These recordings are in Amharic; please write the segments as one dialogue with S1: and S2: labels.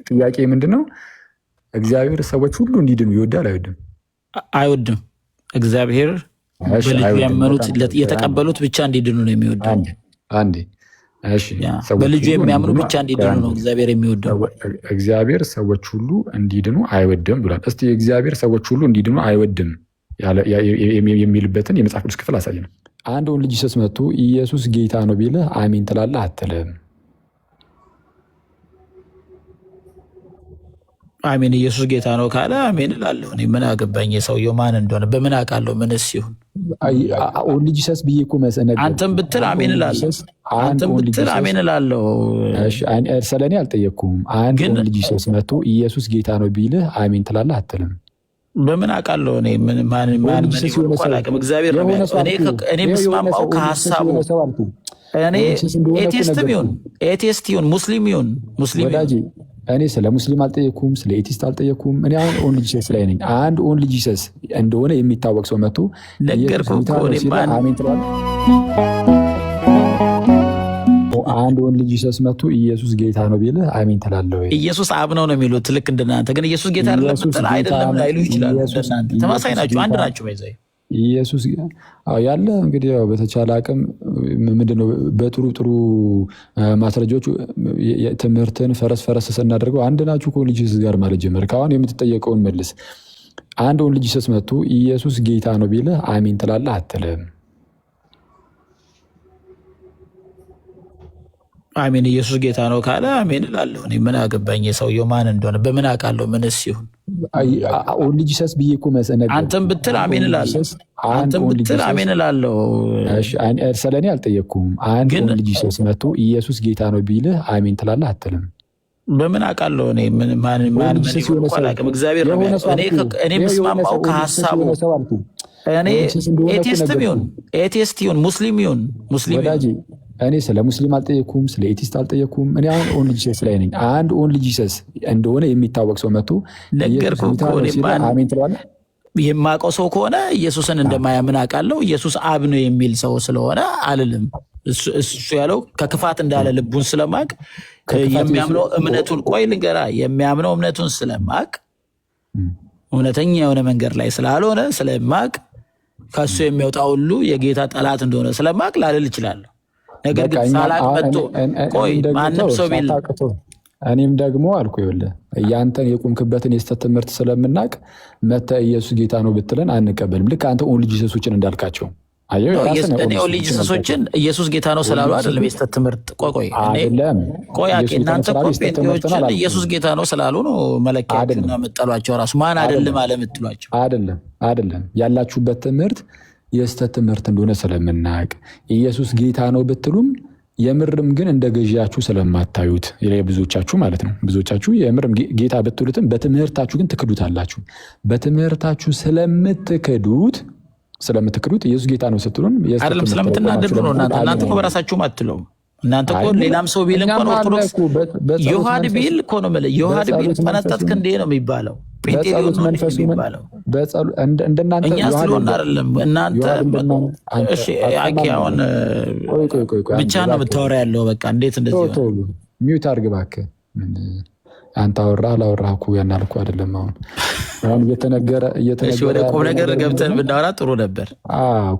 S1: ጥያቄ ምንድነው? እግዚአብሔር ሰዎች ሁሉ እንዲድኑ ይወዳል አይወድም?
S2: አይወድም። እግዚአብሔር በልጁ ያመኑት የተቀበሉት ብቻ እንዲድኑ ነው የሚወደው።
S1: አንዴ
S2: በልጁ የሚያምኑ ብቻ እንዲድኑ ነው እግዚአብሔር የሚወደው።
S1: እግዚአብሔር ሰዎች ሁሉ እንዲድኑ አይወድም ብሏል። እስቲ እግዚአብሔር ሰዎች ሁሉ እንዲድኑ አይወድም የሚልበትን የመጽሐፍ ቅዱስ ክፍል አሳይ ነው። አንድ ወንድ ልጅ ኢየሱስ መጥቶ ኢየሱስ ጌታ ነው ቢልህ አሜን ትላለህ አትልም?
S2: አሜን ኢየሱስ ጌታ ነው ካለ አሜን እላለሁ። እኔ ምን አገባኝ የሰውየው ማን እንደሆነ በምን አውቃለሁ? ምንስ ይሁን
S1: ወንድ ልጅ ኢየሱስ ብዬ እኮ መሰነህ
S2: አንተም ብትል አሜን እላለሁ። አንተም ብትል አሜን እላለሁ።
S1: ስለኔ አልጠየቅኩም። አንድ ወንድ ልጅ ኢየሱስ መጥቶ ኢየሱስ ጌታ ነው ቢልህ አሜን ትላለህ አትልም?
S2: በምን አውቃለሁ? እኔ ማን አላውቅም። እግዚአብሔር ነው። እኔ የምስማማው ከሀሳቡ እኔ ኤቲስት ይሁን ሙስሊም ይሁን
S1: እኔ ስለ ሙስሊም አልጠየኩም፣ ስለ ኤቲስት አልጠየኩም። እኔ አሁን ኦንሊ ጂሰስ ላይ ነኝ። አንድ ኦንሊ ጂሰስ እንደሆነ የሚታወቅ ሰው መጥቶ አንድ ኦንሊ ጂሰስ መጥቶ ኢየሱስ ጌታ ነው ቢልህ አሜን ትላለህ ወይ?
S2: ኢየሱስ አብ ነው የሚሉት ልክ እንደናንተ። ግን ኢየሱስ ጌታ አይደለም ላይሉ ይችላሉ። እንደናንተ ተመሳሳይ ናቸው፣ አንድ ናቸው። ባይዘይ
S1: ኢየሱስ ያለ እንግዲህ ያው በተቻለ አቅም ምንድነው በጥሩ ማስረጃዎች ትምህርትን ፈረስ ስናደርገው አንድ ናችሁ ከኦንሊ ጂሰስ ጋር ማለት ጀመርክ። አሁን የምትጠየቀውን መልስ። አንድ ኦንሊ ጂሰስ መጥቶ ኢየሱስ ጌታ ነው ቢልህ አሜን ትላለህ አትልም?
S2: አሜን ኢየሱስ ጌታ ነው ካለ አሜን እላለሁ። እኔ ምን አገባኝ የሰውየው ማን እንደሆነ በምን አውቃለሁ? ምንስ ይሁን
S1: ኦንሊ ጂሰስ ብዬ እኮ መሰነህ
S2: አንተም ብትል አሜን እላለሁ። አንተም ብትል አሜን እላለሁ።
S1: ስለኔ አልጠየቅኩም። አንድ ኦንሊ ጂሰስ መጥቶ ኢየሱስ ጌታ ነው ቢልህ አሜን ትላለህ አትልም?
S2: በምን አውቃለሁ? እኔ ማን አላውቅም። እግዚአብሔር ነው። እኔ የምስማማው ከሀሳቡ እኔ ኤቲስት ይሁን ሙስሊም
S1: እኔ ስለ ሙስሊም አልጠየኩም፣ ስለ ኤቲስት አልጠየኩም። እኔ አሁን ኦንሊ ጂሰስ ላይ ነኝ። አንድ ኦንሊ ጂሰስ እንደሆነ የሚታወቅ ሰው መጥቶ አሜን ትላለህ?
S2: የማውቀው ሰው ከሆነ ኢየሱስን እንደማያምን አውቃለሁ። ኢየሱስ አብ ነው የሚል ሰው ስለሆነ አልልም። እሱ ያለው ከክፋት እንዳለ ልቡን ስለማቅ የሚያምነው እምነቱን የሚያምነው እምነቱን ስለማቅ እውነተኛ የሆነ መንገድ ላይ ስላልሆነ ስለማቅ ከሱ የሚወጣ ሁሉ የጌታ ጠላት እንደሆነ ስለማቅ ላልል እችላለሁ። ነገር ግን ሳላቅ መጥቶ ማንም ሰው ቢል
S1: እኔም ደግሞ አልኩ ይኸውልህ ያንተን የቁምክበትን የስተት ትምህርት ስለምናቅ መተህ ኢየሱስ ጌታ ነው ብትለን አንቀበልም። ልክ አንተ ኦንሊ ጂሰሶችን እንዳልካቸው
S2: እኔ ኦንሊ ጂሰሶችን ኢየሱስ ጌታ ነው ስላሉ አይደለም የስተት ትምህርት። እናንተ ጴንጤዎችን ኢየሱስ ጌታ ነው ስላሉ ነው መለኪያችሁና መጠሏቸው። ራሱ ማን አይደለም አለምትሏቸው
S1: አይደለም ያላችሁበት ትምህርት የስተት ትምህርት እንደሆነ ስለምናቅ ኢየሱስ ጌታ ነው ብትሉም የምርም ግን እንደ ገዢያችሁ ስለማታዩት ብዙዎቻችሁ ማለት ነው። ብዙዎቻችሁ የምርም ጌታ ብትሉትም በትምህርታችሁ ግን ትክዱታላችሁ። በትምህርታችሁ ስለምትክዱት ኢየሱስ ጌታ ነው ስትሉን
S2: አይደለም ስለምትናደዱ ነው። እናንተ እኮ በራሳችሁም አትለውም። እናንተ እኮ ሌላም ሰው ቢል እንኳን ኦርቶዶክስ ዮሐድ ቢል እኮ ነው የምልህ። ዮሐድ ቢል ፈነጠጥክ እንዴ ነው የሚባለው።
S1: በጸሎት መንፈሱ እንደናንተ
S2: እኛ ስለሆነ አይደለም። እናንተ አሁን ብቻ ነው የምታወራ ያለው። በቃ እንዴት እንደዚህ
S1: ሚዩት አድርግ እባክህ። አንተ አወራህ አላወራህ እኮ ያናልኩ አይደለም። አሁን እየተነገረ
S2: ወደ ቁም ነገር ገብተን ብናወራ ጥሩ ነበር።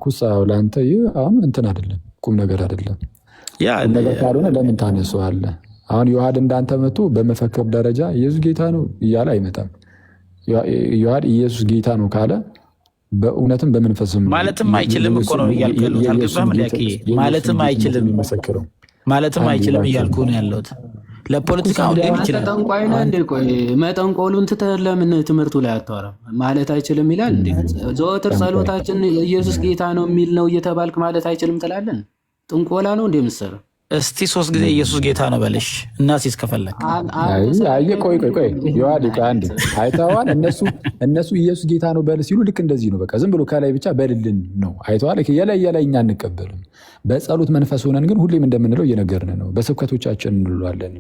S1: ኩሳው ለአንተ አሁን እንትን አይደለም፣ ቁም ነገር አይደለም። ነገር ካልሆነ ለምን ታነሳዋለህ? አሁን ዮሐድ እንዳንተ መጥቶ በመፈክር ደረጃ ኢየሱስ ጌታ ነው እያለ አይመጣም። ዮሐድ ኢየሱስ ጌታ ነው ካለ በእውነትም በመንፈስም
S2: ማለትም አይችልም እኮ ነው እያልኩ ማለትም አይችልም እያልኩ ነው ያለሁት። ለፖለቲካ ሊሆን ይችላል።
S3: ጠንቋይ ነህ እንዴ? ቆይ መጠንቆሉን ትተህ ለምን ትምህርቱ ላይ አታወራም? ማለት አይችልም ይላል እንዴ? ዘወትር ጸሎታችን ኢየሱስ ጌታ ነው የሚል ነው እየተባልክ ማለት አይችልም ትላለን? ጥንቆላ ነው እንዴ የምትሰራው?
S2: እስቲ 3 ጊዜ ኢየሱስ ጌታ ነው በልሽ እና ሲስከፈለክ
S1: ቆይ ዮሐድ አንዴ አይተዋል። እነሱ ኢየሱስ ጌታ ነው በል ሲሉ ልክ እንደዚህ ነው። በቃ ዝም ብሎ ከላይ ብቻ በልልን ነው። አይተዋል። የላይ እኛ አንቀበልም። በጸሎት መንፈስ ሆነን ግን ሁሌም እንደምንለው እየነገርን ነው። በስብከቶቻችን እንለዋለን፣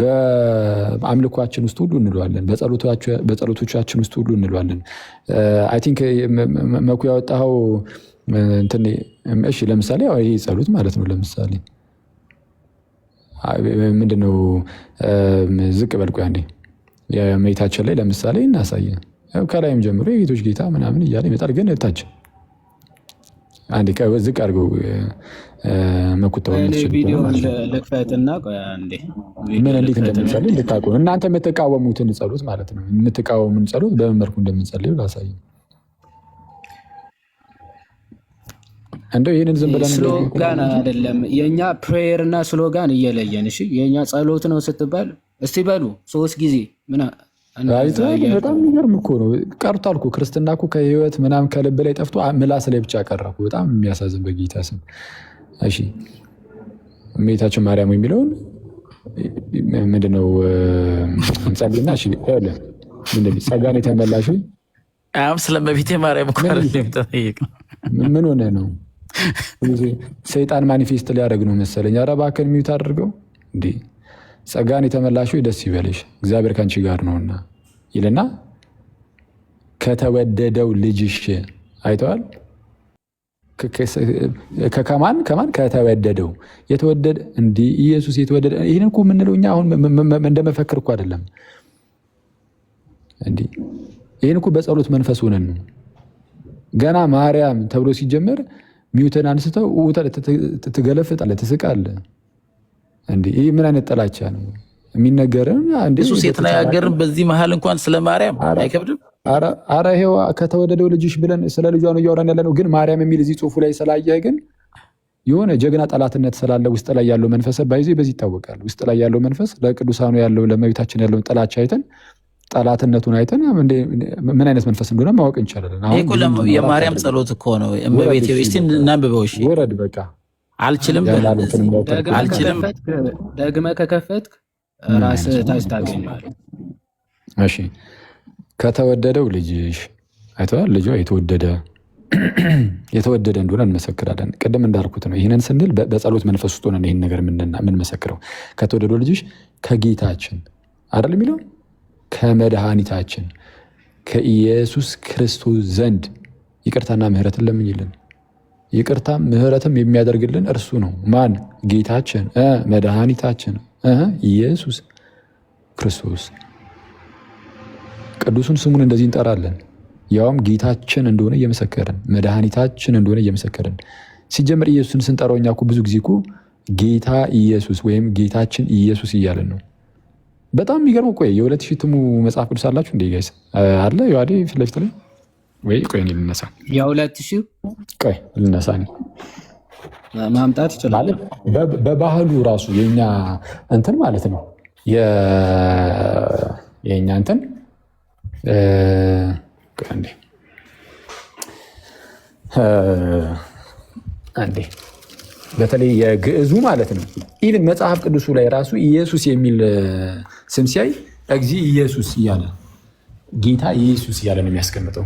S1: በአምልኳችን ውስጥ ሁሉ እንለዋለን፣ በጸሎቶቻችን ውስጥ ሁሉ እንለዋለን። አይ ቲንክ መኩ ያወጣኸው እንትን እሺ፣ ለምሳሌ ይሄ ጸሎት ማለት ነው። ለምሳሌ ምንድነው? ዝቅ በልቆ ያንዴ የእመቤታችን ላይ ለምሳሌ እናሳየ። ከላይም ጀምሮ የጌቶች ጌታ ምናምን እያለ ይመጣል። ግን እታች አንድ ዝቅ አድርገው መኩተው
S3: ቪዲዮ ልክፈትና
S1: ምን እንዴት እንደምንጸልይ እንድታውቁ እናንተ የምትቃወሙትን ጸሎት ማለት ነው። የምትቃወሙን ጸሎት በምን መልኩ እንደምንጸልይ ላሳይ። እንደው ይህንን ዝም ብለን
S3: ስሎጋን አይደለም የእኛ ፕሬየር እና ስሎጋን እየለየን። እሺ የእኛ ጸሎት ነው ስትባል እስቲ በሉ 3 ጊዜ በጣም የሚገርም እኮ ነው። ቀርቷል እኮ ክርስትና እኮ ከህይወት ምናምን ከልብ ላይ ጠፍቶ ምላስ ላይ ብቻ ቀረኩ። በጣም የሚያሳዝን በጌታ ስም። እሺ እመቤታችን ማርያም የሚለውን ምንድነው እንጸልይና ጸጋን የተመላሽ
S2: ስለ እመቤቴ ማርያም እኮ ተጠየቅ
S1: ምን ሆነ ነው? ሰይጣን ማኒፌስት ሊያደርግ ነው መሰለኝ። ኧረ እባክህን ሚዩት አድርገው እንዴ። ጸጋን የተመላሽ ደስ ይበልሽ እግዚአብሔር ከአንቺ ጋር ነውና ይልና ከተወደደው ልጅሽ አይተዋል። ከማን ከተወደደው የተወደደ እንዲህ ኢየሱስ የተወደደ። ይህን እኮ የምንለው እኛ አሁን እንደመፈክር እኮ አይደለም። እንዲህ ይህን እኮ በጸሎት መንፈስ ሆነን ነው። ገና ማርያም ተብሎ ሲጀመር ሚውተን አንስተው ትገለፍጣለህ፣ ትስቃለህ። እንዴ ይህ ምን አይነት ጥላቻ ነው የሚነገርን?
S2: ኢየሱስ የተነጋገርን በዚህ መሀል እንኳን ስለ ማርያም አይከብድም?
S1: አረ ይሄው ከተወደደው ልጅሽ ብለን ስለ ልጇ ነው እያወራን ያለ ነው። ግን ማርያም የሚል እዚህ ጽሁፉ ላይ ስላየህ ግን የሆነ ጀግና ጠላትነት ስላለ ውስጥ ላይ ያለው መንፈስ ባይዞ በዚህ ይታወቃል። ውስጥ ላይ ያለው መንፈስ ለቅዱሳኑ ያለው ለእመቤታችን ያለውን ጥላቻ አይተን ጠላትነቱን አይተን ምን አይነት መንፈስ እንደሆነ ማወቅ እንችላለን።
S2: የማርያም ጸሎት እኮ ነው። እመቤቴ እስቲ እናንብበው። እሺ
S1: ወረድ በቃ
S2: አልችልም
S3: ደግመህ ከከፈትክ ራስህ ታች ታገኘዋለህ።
S1: እሺ ከተወደደው ልጅሽ አይተዋል። ልጇ የተወደደ እንደሆነ እንመሰክራለን። ቅድም እንዳልኩት ነው። ይህንን ስንል በጸሎት መንፈስ ውስጥ ሆነን ይህን ነገር የምንመሰክረው ከተወደደው ልጅሽ ከጌታችን አይደል የሚለው ከመድኃኒታችን ከኢየሱስ ክርስቶስ ዘንድ ይቅርታና ምሕረትን ለምኝልን። ይቅርታ ምሕረትም የሚያደርግልን እርሱ ነው። ማን? ጌታችን መድኃኒታችን ኢየሱስ ክርስቶስ። ቅዱሱን ስሙን እንደዚህ እንጠራለን። ያውም ጌታችን እንደሆነ እየመሰከርን መድኃኒታችን እንደሆነ እየመሰከርን። ሲጀምር ኢየሱስን ስንጠራው እኛ እኮ ብዙ ጊዜ እኮ ጌታ ኢየሱስ ወይም ጌታችን ኢየሱስ እያለን ነው። በጣም የሚገርመው ቆይ የ2000 እትሙ መጽሐፍ ቅዱስ አላችሁ እንዴ ጋይስ? አለ ዮሐዴ ፊት ለፊት ላይ ወይ? ቆይ እኔ ልነሳ።
S3: የ2000
S1: ቆይ ልነሳ እኔ
S3: ማምጣት ይችላል።
S1: በባህሉ ራሱ የኛ እንትን ማለት ነው የኛ እንትን አንዴ በተለይ የግዕዙ ማለት ነው። ኢቭን መጽሐፍ ቅዱሱ ላይ ራሱ ኢየሱስ የሚል ስም ሲያይ እግዚ ኢየሱስ እያለ ጌታ ኢየሱስ እያለ ነው የሚያስቀምጠው።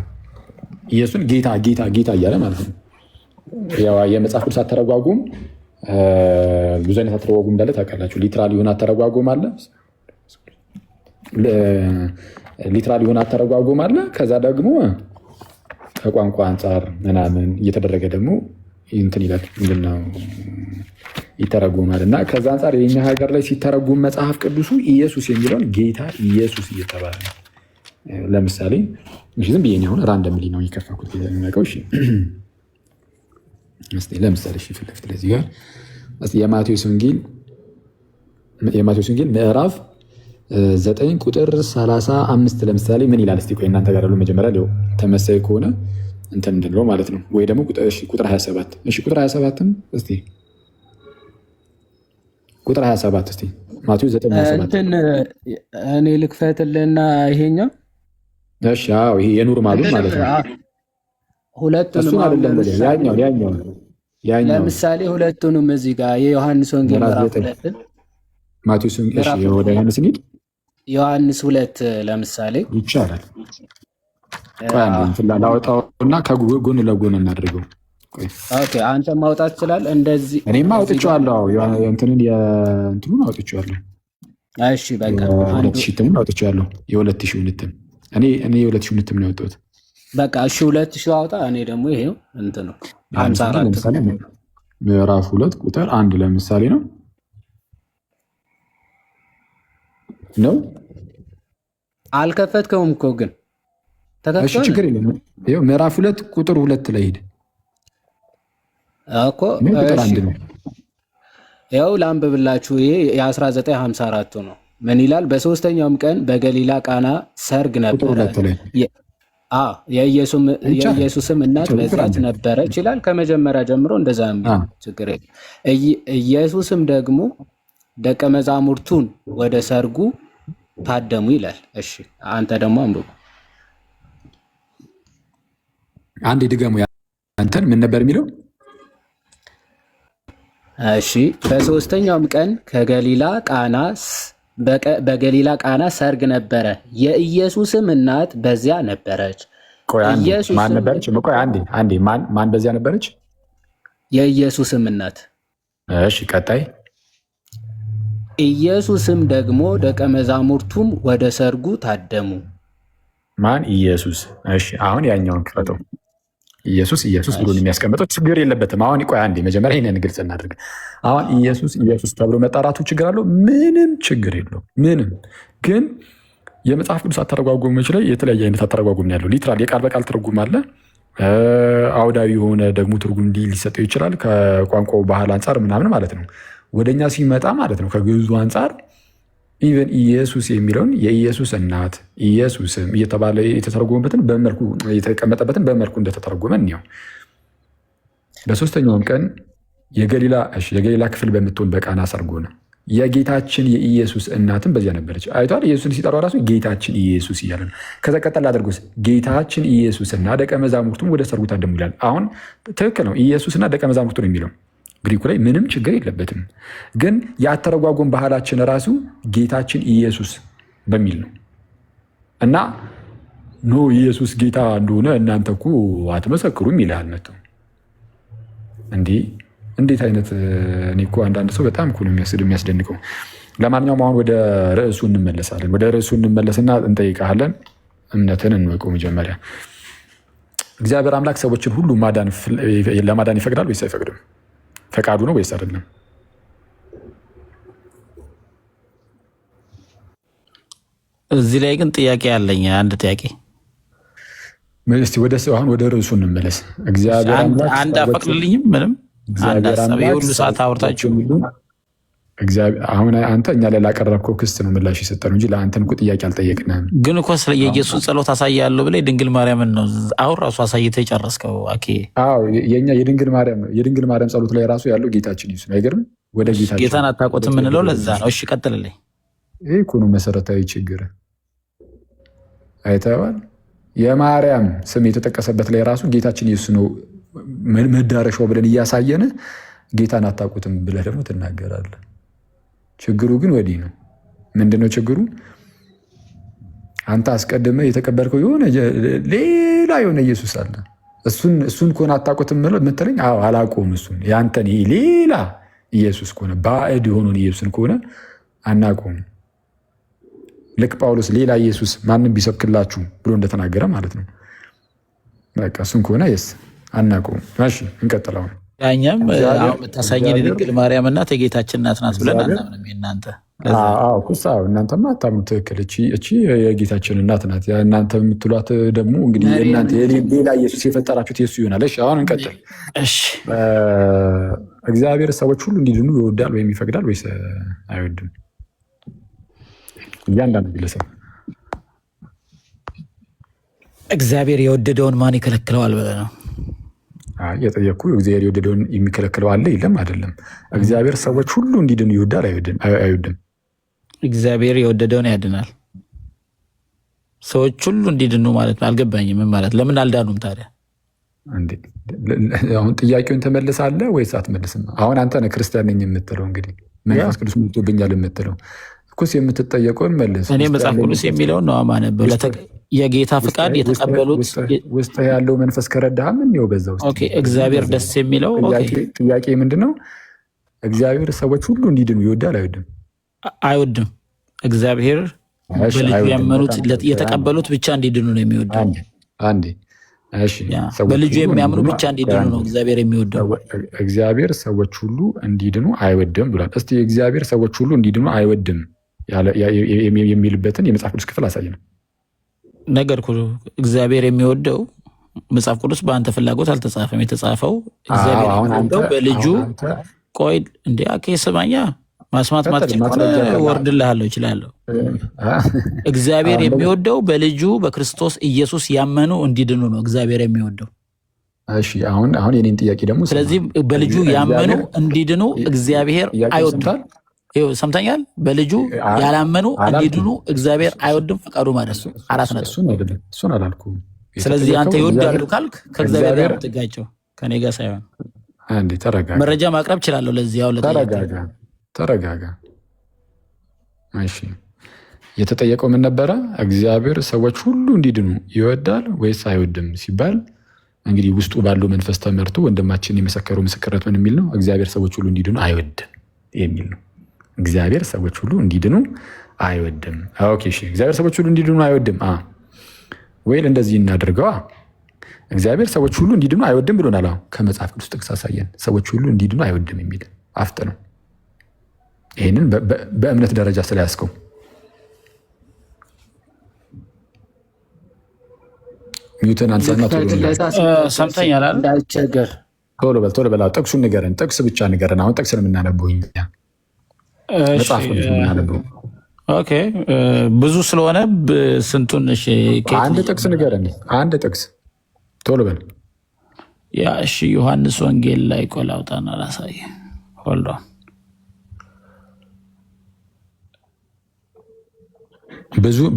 S1: ኢየሱስን ጌታ ጌታ ጌታ እያለ ማለት ነው። የመጽሐፍ ቅዱስ አተረጓጉም ብዙ አይነት አተረጓጉም እንዳለ ታውቃላችሁ። ሊትራል የሆነ አተረጓጉም አለ፣ ሊትራል የሆነ አተረጓጉም አለ። ከዛ ደግሞ ከቋንቋ አንጻር ምናምን እየተደረገ ደግሞ እንትን ይላል ምንድነው ይተረጉማል። እና ከዛ አንጻር የኛ ሀገር ላይ ሲተረጉም መጽሐፍ ቅዱሱ ኢየሱስ የሚለውን ጌታ ኢየሱስ እየተባለ ነው። ለምሳሌ ዝም ብዬ አሁን ራንደምሊ ነው የከፈኩት የሚያውቀው። ለምሳሌ ፊት ለፊት ለዚህ ጋር የማቴዎስ ወንጌል ምዕራፍ 9 ቁጥር 35 ለምሳሌ ምን ይላል? እስቲ ቆይ እናንተ ጋር ያለው መጀመሪያ ሊው ተመሳይ ከሆነ እንትን እንድንለው ማለት ነው። ወይ ደግሞ ቁጥር 27 እሺ፣ ቁጥር 27ም እስቲ ቁጥር 27 እስቲ ማቴዎስ 9:27
S3: እንትን እኔ ልክፈትልና ይሄኛው
S1: እሺ። አዎ ይሄ የኖርማሉ ማለት ነው።
S3: ሁለቱንም
S1: ያኛው
S3: ለምሳሌ ሁለቱንም እዚህ ጋር የዮሐንስ ወንጌል ምዕራፍ 2
S1: ማቴዎስ እሺ፣ ወደ ዮሐንስ እንሂድ።
S3: ዮሐንስ 2 ለምሳሌ
S1: ይቻላል። ላወጣውና ከጎን ለጎን እናድርገው።
S3: ኦኬ አንተ ማውጣት ይችላል። እንደዚህ
S1: እኔማ አውጥቼዋለሁ። እንትኑን አውጥቼዋለሁ።
S3: እሺ በቃ
S1: 2000 አውጥቼዋለሁ። የ2000 ንትም እኔ የ2000 ንትም ነው ያወጣሁት።
S3: በቃ እሺ 2000 አውጣ። እኔ ደግሞ ይሄው እንትን ነው 54
S1: ምዕራፍ 2 ቁጥር 1 ለምሳሌ ነው
S3: አልከፈትከውም እኮ ግን
S1: እሺ ችግር የለም። ይኸው ምዕራፍ 2 ቁጥር 2 ላይ ሄድ
S3: እኮ።
S1: ቁጥር
S3: እሺ
S1: 1 ነው።
S3: ያው ላንብብላችሁ። ይሄ የ1954 ነው። ምን ይላል? በሶስተኛውም ቀን በገሊላ ቃና ሰርግ
S1: ቁጥር
S3: ነበረ።
S1: 2 ላይ
S3: የኢየሱስም እናት በዚያች ነበረች ይላል። ከመጀመሪያ ጀምሮ እንደዛ ችግር የለም። ኢየሱስም ደግሞ ደቀ መዛሙርቱን ወደ ሰርጉ ታደሙ ይላል። እሺ አንተ ደግሞ አንብቡ።
S1: አንድ ድገሙ። አንተን ምን ነበር የሚለው?
S3: እሺ በሶስተኛውም ቀን በገሊላ ቃና ሰርግ ነበረ። የኢየሱስም እናት በዚያ ነበረች።
S1: ማን ነበረች? አንዴ ማን በዚያ ነበረች?
S3: የኢየሱስም እናት።
S1: እሺ ቀጣይ።
S3: ኢየሱስም ደግሞ ደቀ መዛሙርቱም ወደ ሰርጉ ታደሙ።
S1: ማን? ኢየሱስ። እሺ አሁን ያኛውን ክፈተው። ኢየሱስ ብሎ የሚያስቀምጠው ችግር የለበትም። አሁን ቆይ አንዴ መጀመሪያ ይሄንን ግልጽ እናድርግ። አሁን ኢየሱስ ተብሎ መጣራቱ ችግር አለው? ምንም ችግር የለው። ምንም ግን የመጽሐፍ ቅዱስ አተረጓጎሞች ላይ የተለያየ አይነት አተረጓጎም ነው ያለው። ሊትራል የቃል በቃል ትርጉም አለ። አውዳዊ የሆነ ደግሞ ትርጉም እንዲህ ሊሰጠው ይችላል። ከቋንቋው ባህል አንጻር ምናምን ማለት ነው። ወደኛ ሲመጣ ማለት ነው ከግዕዙ አንጻር ኢቨን ኢየሱስ የሚለውን የኢየሱስ እናት ኢየሱስም እየተባለ የተተረጎመበትን በመልኩ የተቀመጠበትን በመልኩ እንደተተረጎመ እንየው። በሶስተኛውም ቀን የገሊላ ክፍል በምትሆን በቃና ሰርግ ሆነ። የጌታችን የኢየሱስ እናትም በዚያ ነበረች። አይቷል። ኢየሱስን ሲጠራው ራሱ ጌታችን ኢየሱስ እያለ ነው። ከዛ ቀጠል አድርጎስ ጌታችን ኢየሱስና ደቀ መዛሙርቱም ወደ ሰርጉ ታደሙ ይላል። አሁን ትክክል ነው። ኢየሱስና ደቀ መዛሙርቱ ነው የሚለው ግሪኩ ላይ ምንም ችግር የለበትም። ግን የአተረጓጎም ባህላችን ራሱ ጌታችን ኢየሱስ በሚል ነው እና ኖ ኢየሱስ ጌታ እንደሆነ እናንተ እኮ አትመሰክሩም ይልሃል መጥቶ። እንዴት አይነት እኔ እኮ አንዳንድ ሰው በጣም እኮ ነው የሚያስደንቀው። ለማንኛውም አሁን ወደ ርዕሱ እንመለሳለን። ወደ ርዕሱ እንመለስና እንጠይቃለን። እምነትን እንወቀው መጀመሪያ። እግዚአብሔር አምላክ ሰዎችን ሁሉ ለማዳን ይፈቅዳል ወይስ አይፈቅድም? ፈቃዱ ነው ወይስ አይደለም?
S2: እዚህ ላይ ግን ጥያቄ አለኝ። አንድ ጥያቄ
S1: እስቲ አሁን ወደ ርዕሱ እንመለስ። እግዚአብሔር አምላክ
S2: አንድ አፈቅድልኝም ምንም አንድ ሀሳብ የሁሉ ሰዓት አውርታችሁ
S1: አሁን አንተ እኛ ላይ ላቀረብከው ክስ ነው ምላሽ የሰጠነው እንጂ ለአንተን እኮ ጥያቄ አልጠየቅንም።
S2: ግን እኮ ስለ የኢየሱስ ጸሎት አሳያለሁ ብለህ ድንግል ማርያምን ነው አሁን ራሱ አሳይተህ የጨረስከው።
S1: የኛ የድንግል ማርያም ጸሎት ላይ ራሱ ያለው ጌታችን ኢየሱስ ነው። አይገርም? ወደ
S2: ጌታን አታውቁት የምንለው ለዛ ነው። እሺ ቀጥልልኝ።
S1: ይህ እኮ ነው መሰረታዊ ችግር። አይተዋል። የማርያም ስም የተጠቀሰበት ላይ ራሱ ጌታችን ኢየሱስ ነው መዳረሻው ብለን እያሳየን ጌታን አታውቁትም ብለህ ደግሞ ትናገራለህ። ችግሩ ግን ወዲህ ነው። ምንድነው ችግሩ? አንተ አስቀድመህ የተቀበልከው ሌላ የሆነ ኢየሱስ አለ። እሱን ከሆነ አታውቁትም የምትለኝ? አዎ አላውቀውም። እሱን ያንተን ይሄ ሌላ ኢየሱስ ከሆነ ባዕድ የሆነውን ኢየሱስን ከሆነ አናውቀውም። ልክ ጳውሎስ ሌላ ኢየሱስ ማንም ቢሰብክላችሁ ብሎ እንደተናገረ ማለት ነው። በቃ እሱን ከሆነ አናውቀውም። እሺ እንቀጥለው።
S2: ያኛም አሁን የምታሳየን የድንግል ማርያም እናት የጌታችን እናት ናት ብለን አናምንም። እናንተ
S1: እናንተማ አታምኑ። ትክክል። እቺ የጌታችን እናት ናት። እናንተ የምትሏት ደግሞ እንግዲህ እናንተ ሌላ ኢየሱስ የፈጠራችሁት ኢየሱስ ይሆናል። እሺ አሁን እንቀጥል። እግዚአብሔር ሰዎች ሁሉ እንዲድኑ ይወዳል ወይም ይፈቅዳል ወይስ አይወድም? እያንዳንዱ ግለሰብ
S2: እግዚአብሔር የወደደውን ማን ይከለክለዋል ብለህ ነው
S1: የጠየኩ? እግዚአብሔር የወደደውን የሚከለክለው አለ? የለም። አይደለም። እግዚአብሔር ሰዎች ሁሉ እንዲድኑ ይወዳል አይወድም? እግዚአብሔር
S2: የወደደውን ያድናል። ሰዎች ሁሉ እንዲድኑ ማለት ነው። አልገባኝም። ምን ማለት? ለምን አልዳኑም ታዲያ?
S1: አሁን ጥያቄውን ተመልሳለህ ወይስ አትመልስም? አሁን አንተ ነህ ክርስቲያን ነኝ የምትለው፣ እንግዲህ መንፈስ ቅዱስ ሞልቶብኛል የምትለው እኮስ የምትጠየቀውን መልስ።
S2: እኔ መጽሐፍ ቅዱስ የሚለውን ነው ማነበው። የጌታ ፍቃድ የተቀበሉት
S1: ውስጥ ያለው መንፈስ ከረዳህ ምን ነው በዛ ውስጥ
S2: እግዚአብሔር ደስ የሚለው
S1: ጥያቄ ምንድን ነው? እግዚአብሔር ሰዎች ሁሉ እንዲድኑ ይወዳል አይወድም?
S2: አይወድም። እግዚአብሔር በልጁ ያመኑት የተቀበሉት ብቻ እንዲድኑ ነው የሚወደው።
S1: አንዴ
S2: በልጁ የሚያምኑ ብቻ እንዲድኑ ነው እግዚአብሔር የሚወደው።
S1: እግዚአብሔር ሰዎች ሁሉ እንዲድኑ አይወድም ብሏል። እስቲ እግዚአብሔር ሰዎች ሁሉ እንዲድኑ አይወድም የሚልበትን የመጽሐፍ ቅዱስ ክፍል አሳይ ነው።
S2: ነገርኩህ። እግዚአብሔር የሚወደው መጽሐፍ ቅዱስ በአንተ ፍላጎት አልተጻፈም። የተጻፈው እግዚአብሔር የሚወደው በልጁ ቆይ እንዲ ስማኛ ማስማት ማትችል ከሆነ ወርድልሃለሁ እችላለሁ። እግዚአብሔር የሚወደው በልጁ በክርስቶስ ኢየሱስ ያመኑ እንዲድኑ ነው እግዚአብሔር የሚወደው።
S1: እሺ አሁን የኔን ጥያቄ ደግሞ
S2: ስለዚህ በልጁ ያመኑ እንዲድኑ እግዚአብሔር አይወድም። ይኸው ሰምተኛል። በልጁ ያላመኑ እንዲድኑ እግዚአብሔር አይወድም፣ ፈቃዱ ማለት ነው። አራት ነጥብ።
S1: እሱን አላልኩም።
S2: ስለዚህ አንተ ይወዳሉ ካልክ ከእግዚአብሔር ጋር የምትጋጨው ከኔ ጋር ሳይሆን መረጃ ማቅረብ እችላለሁ። ለዚህ ያው
S1: ተረጋጋ። እሺ የተጠየቀው ምን ነበረ? እግዚአብሔር ሰዎች ሁሉ እንዲድኑ ይወዳል ወይስ አይወድም ሲባል እንግዲህ ውስጡ ባለው መንፈስ ተመርቶ ወንድማችን የመሰከረው ምስክርነት ምን የሚል ነው? እግዚአብሔር ሰዎች ሁሉ እንዲድኑ አይወድም የሚል ነው። እግዚአብሔር ሰዎች ሁሉ እንዲድኑ አይወድም። ኦኬ እሺ፣ እግዚአብሔር ሰዎች ሁሉ እንዲድኑ አይወድም። ወይ እንደዚህ እናድርገዋ። እግዚአብሔር ሰዎች ሁሉ እንዲድኑ አይወድም ብሎናል። ከመጽሐፍ ቅዱስ ጥቅስ አሳየን። ሰዎች ሁሉ እንዲድኑ አይወድም የሚል አፍጥ ነው። ይህንን በእምነት ደረጃ ስለያዝከው ሚዩትን አንሳና
S2: ሰምተኛል።
S1: ቶሎ በል ጥቅሱን ንገረን። ጥቅስ ብቻ ንገረን። አሁን ጥቅስ ነው የምናነበው መጽሐፍ ነው የምናነበው።
S2: ኦኬ ብዙ ስለሆነ ስንቱን?
S1: አንድ ጥቅስ ንገረን። አንድ ጥቅስ ቶሎ በል።
S2: ያ እሺ፣ ዮሐንስ ወንጌል ላይ ቆላውጣና ላሳይ። ሆልዶ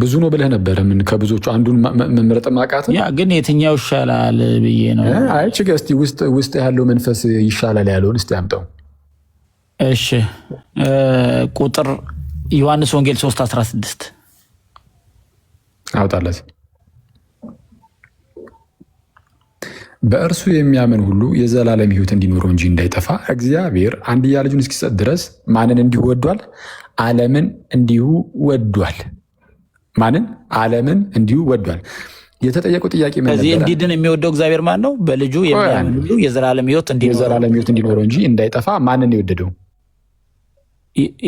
S1: ብዙ ነው ብለህ ነበረ። ምን ከብዙዎቹ አንዱን መምረጥ ማቃት?
S2: ያ ግን የትኛው ይሻላል ብዬ ነው።
S1: አይ ችግር እስቲ ውስጥ ያለው መንፈስ ይሻላል ያለውን እስቲ አምጣው።
S2: እሺ ቁጥር ዮሐንስ ወንጌል 3:16
S1: አውጣለት። በእርሱ የሚያምን ሁሉ የዘላለም ሕይወት እንዲኖረው እንጂ እንዳይጠፋ እግዚአብሔር አንድያ ልጁን እስኪሰጥ ድረስ ማንን እንዲሁ ወዷል? ዓለምን እንዲሁ ወዷል። ማንን? ዓለምን እንዲሁ ወዷል። የተጠየቀው ጥያቄ ምን ነበር?
S2: እንዲድን የሚወደው እግዚአብሔር ማን ነው? በልጁ የሚያምን ሁሉ የዘላለም ሕይወት
S1: እንዲኖረው እንጂ እንዳይጠፋ ማንን የወደደው?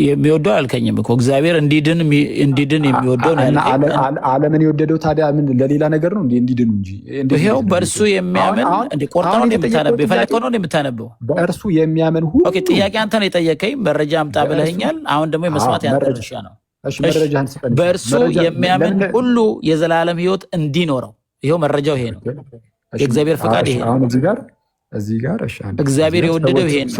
S2: የሚወደው አልከኝም እኮ እግዚአብሔር እንዲድን የሚወደው
S1: ዓለምን የወደደው ታዲያ ምን ለሌላ ነገር ነው? እንዲድኑ እንጂ
S2: ይሄው በእርሱ የሚያምን ቆርጠ ነው የምታነበው፣ የፈለከው ነው የምታነበው።
S1: በእርሱ የሚያምን ሁሉ
S2: ጥያቄ አንተ ነው የጠየቀኝ፣ መረጃ አምጣ ብለኸኛል። አሁን ደግሞ የመስማት ያንተ ድርሻ ነው። በእርሱ የሚያምን ሁሉ የዘላለም ሕይወት እንዲኖረው፣ ይሄው መረጃው ይሄ ነው። የእግዚአብሔር ፈቃድ ይሄ ነው።
S1: እዚህ ጋር
S2: እግዚአብሔር የወደደው ይሄ ነው።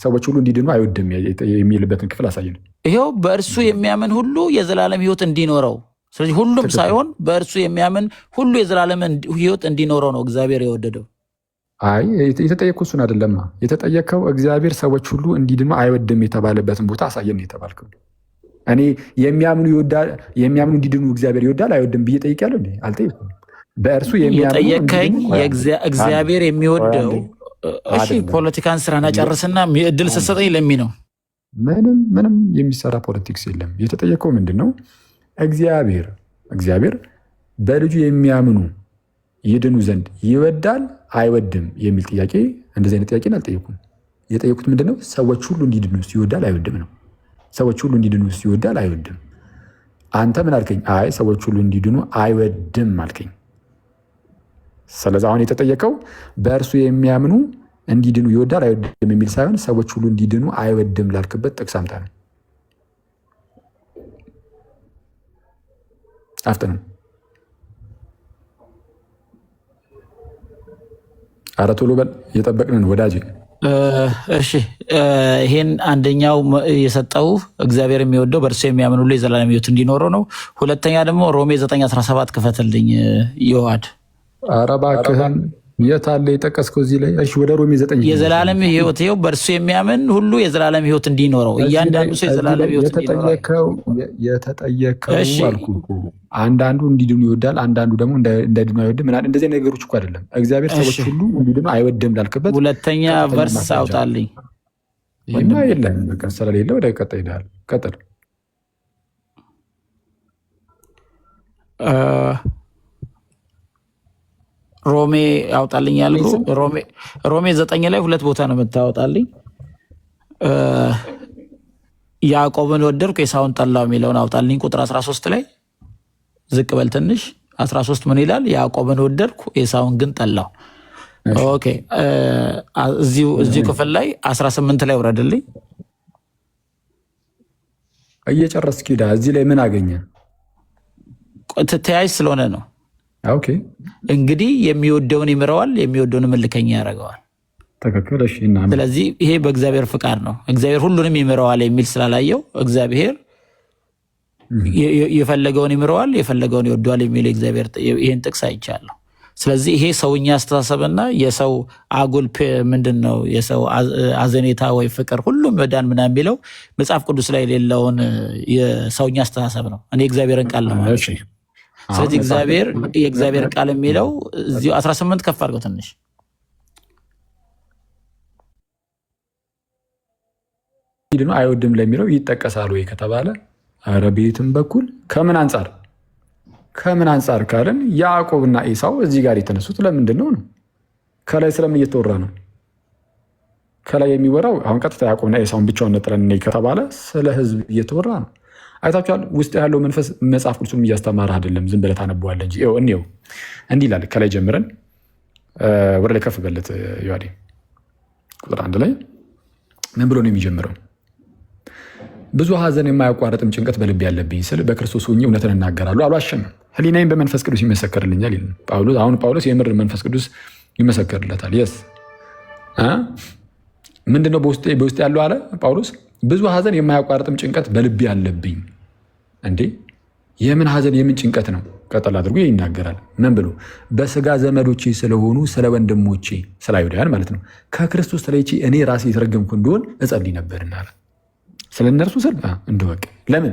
S1: ሰዎች ሁሉ እንዲድኑ አይወድም የሚልበትን ክፍል አሳየን።
S2: ይሄው በእርሱ የሚያምን ሁሉ የዘላለም ሕይወት እንዲኖረው። ስለዚህ ሁሉም ሳይሆን በእርሱ የሚያምን ሁሉ የዘላለም ሕይወት እንዲኖረው ነው እግዚአብሔር የወደደው።
S1: አይ የተጠየቅኩ እሱን አይደለማ። የተጠየቅከው እግዚአብሔር ሰዎች ሁሉ እንዲድኑ አይወድም የተባለበትን ቦታ አሳየን ነው የተባልከው። እኔ የሚያምኑ እንዲድኑ እግዚአብሔር ይወዳል አይወድም ብዬ ጠይቄያለሁ እንዴ? አልጠየኩም። በእርሱ
S2: የጠየቀኝ እግዚአብሔር የሚወደው እሺ፣ ፖለቲካን ስራና ጨርስና እድል ስትሰጠኝ ለሚ ነው።
S1: ምንም የሚሰራ ፖለቲክስ የለም። የተጠየቀው ምንድን ነው? እግዚአብሔር በልጁ የሚያምኑ ይድኑ ዘንድ ይወዳል አይወድም የሚል ጥያቄ፣ እንደዚህ አይነት ጥያቄን አልጠየኩም። የጠየቁት ምንድን ነው? ሰዎች ሁሉ እንዲድኑ ይወዳል አይወድም ነው። ሰዎች ሁሉ እንዲድኑ ይወዳል አይወድም። አንተ ምን አልከኝ? አይ ሰዎች ሁሉ እንዲድኑ አይወድም አልከኝ። ስለዚህ አሁን የተጠየቀው በእርሱ የሚያምኑ እንዲድኑ ይወዳል አይወድም የሚል ሳይሆን ሰዎች ሁሉ እንዲድኑ አይወድም ላልክበት ጥቅስ አምጣ ነው። አፍጥነው። ኧረ ቶሎ በል፣ እየጠበቅን ነው ወዳጅ።
S2: እሺ ይሄን አንደኛው የሰጠው እግዚአብሔር የሚወደው በእርሱ የሚያምን ሁሉ የዘላለም ሕይወት እንዲኖረው ነው። ሁለተኛ ደግሞ ሮሜ 9:17 ክፈትልኝ ዮሐድ።
S1: ኧረ እባክህን የት አለ የጠቀስከው እዚህ ላይ? እሺ ወደ ሮሜ 9
S2: የዘላለም ሕይወት ይኸው በእርሱ የሚያምን ሁሉ የዘላለም ሕይወት እንዲኖረው፣ እያንዳንዱ ሰው የዘላለም ሕይወት እንዲኖረው
S1: የተጠየቀው አልኩህ እኮ። አንዳንዱ እንዲድኑ ይወዳል፣ አንዳንዱ ደግሞ እንዳይድኑ አይወድም። እንደዚህ ነገሮች እኮ አይደለም። እግዚአብሔር ሰዎች ሁሉ እንዲድኑ አይወድም ላልክበት
S2: ሁለተኛ ቨርስ አውጣልኝ።
S1: እና የለም በቃ ስለሌለ ወደ ቀጣይ ሄዳል። ቀጥል። ሮሜ
S2: አውጣልኝ ያልኩ ሮሜ 9 ላይ 2 ቦታ ነው የምታወጣልኝ። ያዕቆብን ወደድኩ ኤሳውን ጠላው የሚለውን አውጣልኝ ቁጥር 13 ላይ ዝቅ በል ትንሽ 13 ምን ይላል? ያዕቆብን ወደድኩ ኤሳውን ግን ጠላው። ኦኬ እዚሁ ክፍል ላይ 18 ላይ ውረድልኝ።
S1: እየጨረስክ ሂዳ። እዚህ ላይ ምን አገኘ?
S2: ተያያዥ ስለሆነ ነው።
S1: ኦኬ
S2: እንግዲህ የሚወደውን ይምረዋል፣ የሚወደውን እልከኛ ያደርገዋል።
S1: ትክክል። እሺ
S2: ስለዚህ ይሄ በእግዚአብሔር ፍቃድ ነው። እግዚአብሔር ሁሉንም ይምረዋል የሚል ስላላየው እግዚአብሔር የፈለገውን ይምረዋል፣ የፈለገውን ይወደዋል የሚል እግዚአብሔር ይሄን ጥቅስ አይቻለሁ። ስለዚህ ይሄ ሰውኛ አስተሳሰብና የሰው አጉል ምንድን ነው የሰው አዘኔታ ወይ ፍቅር ሁሉም መዳን ምናምን የሚለው መጽሐፍ ቅዱስ ላይ የሌለውን የሰውኛ አስተሳሰብ ነው። እኔ እግዚአብሔርን ቃል ነው ማለት ነው። ስለዚህ የእግዚአብሔር ቃል የሚለው እዚሁ 18 ከፍ አድርገው ትንሽ
S1: ነው አይወድም ለሚለው ይጠቀሳል ወይ ከተባለ ኧረ ቤትም በኩል ከምን አንጻር ካለን ያዕቆብና ኤሳው እዚህ ጋር የተነሱት ለምንድን ነው? ከላይ ስለምን እየተወራ ነው? ከላይ የሚወራው አሁን ቀጥታ ያዕቆብና ኤሳውን ብቻውን ነጥለን ከተባለ ስለ ሕዝብ እየተወራ ነው። አይታችኋል። ውስጥ ያለው መንፈስ መጽሐፍ ቅዱስም እያስተማረ አይደለም፣ ዝም ብለህ ታነበዋለህ እንጂ እንዲው እንዲህ ይላል። ከላይ ጀምረን ወደ ላይ ከፍ በለት ዮሐዴ ቁጥር 1 ላይ ምን ብሎ ነው የሚጀምረው? ብዙ ሐዘን የማያቋርጥም ጭንቀት በልብ ያለብኝ ስል በክርስቶስ ሆኜ እውነትን እናገራለሁ፣ አልዋሽም። ሕሊናዬም በመንፈስ ቅዱስ ይመሰክርልኛል ይላል ጳውሎስ። አሁን ጳውሎስ የምር መንፈስ ቅዱስ ይመሰክርለታል። የስ ምንድነው በውስጥ ያለው አለ ጳውሎስ። ብዙ ሐዘን የማያቋርጥም ጭንቀት በልብ ያለብኝ። እንዴ የምን ሐዘን የምን ጭንቀት ነው? ቀጠል አድርጎ ይናገራል። ምን ብሎ? በስጋ ዘመዶቼ ስለሆኑ ስለ ወንድሞቼ ስለ አይሁዳውያን ማለት ነው ከክርስቶስ ተለይቼ እኔ ራሴ የተረገምኩ እንደሆን እጸልይ ነበርና አለ። ስለ እነርሱ ስል እንደወቅ። ለምን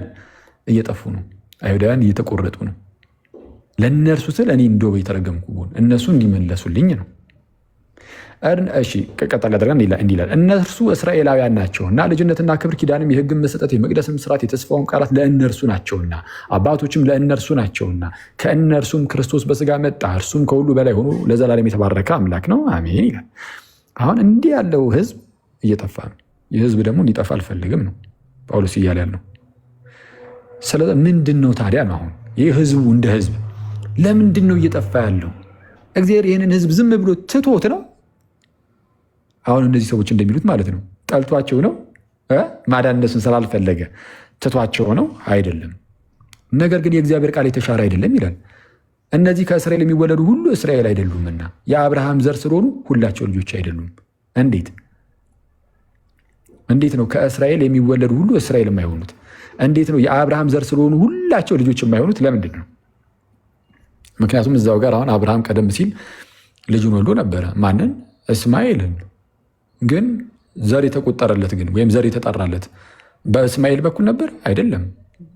S1: እየጠፉ ነው? አይሁዳውያን እየተቆረጡ ነው። ለእነርሱ ስል እኔ እንደው የተረገምኩ ብሆን እነሱ እንዲመለሱልኝ ነው። እሺ ቀጠል አድርገን እንዲህ ይላል፣ እነርሱ እስራኤላውያን ናቸውና ልጅነትና ክብር ኪዳንም የሕግም መሰጠት የመቅደስም ስርዓት የተስፋውም ቃላት ለእነርሱ ናቸውና አባቶችም ለእነርሱ ናቸውና ከእነርሱም ክርስቶስ በስጋ መጣ፣ እርሱም ከሁሉ በላይ ሆኖ ለዘላለም የተባረከ አምላክ ነው፣ አሜን ይላል። አሁን እንዲህ ያለው ሕዝብ እየጠፋ ነው። ይህ ሕዝብ ደግሞ እንዲጠፋ አልፈልግም ነው ጳውሎስ እያለ ያለው። ስለዚህ ምንድን ነው ታዲያ ነው አሁን ይህ ሕዝቡ እንደ ሕዝብ ለምንድን ነው እየጠፋ ያለው? እግዚአብሔር ይህንን ሕዝብ ዝም ብሎ ትቶት ነው? አሁን እነዚህ ሰዎች እንደሚሉት ማለት ነው ጠልቷቸው ነው? ማዳን እነሱን ስላልፈለገ ትቷቸው ነው? አይደለም። ነገር ግን የእግዚአብሔር ቃል የተሻረ አይደለም ይላል። እነዚህ ከእስራኤል የሚወለዱ ሁሉ እስራኤል አይደሉምና የአብርሃም ዘር ስለሆኑ ሁላቸው ልጆች አይደሉም። እንዴት ነው ከእስራኤል የሚወለዱ ሁሉ እስራኤል የማይሆኑት? እንዴት ነው የአብርሃም ዘር ስለሆኑ ሁላቸው ልጆች የማይሆኑት? ለምንድን ነው? ምክንያቱም እዛው ጋር አሁን አብርሃም ቀደም ሲል ልጁን ወልዶ ነበረ። ማንን? እስማኤልን። ግን ዘር የተቆጠረለት ግን ወይም ዘር የተጠራለት በእስማኤል በኩል ነበር? አይደለም።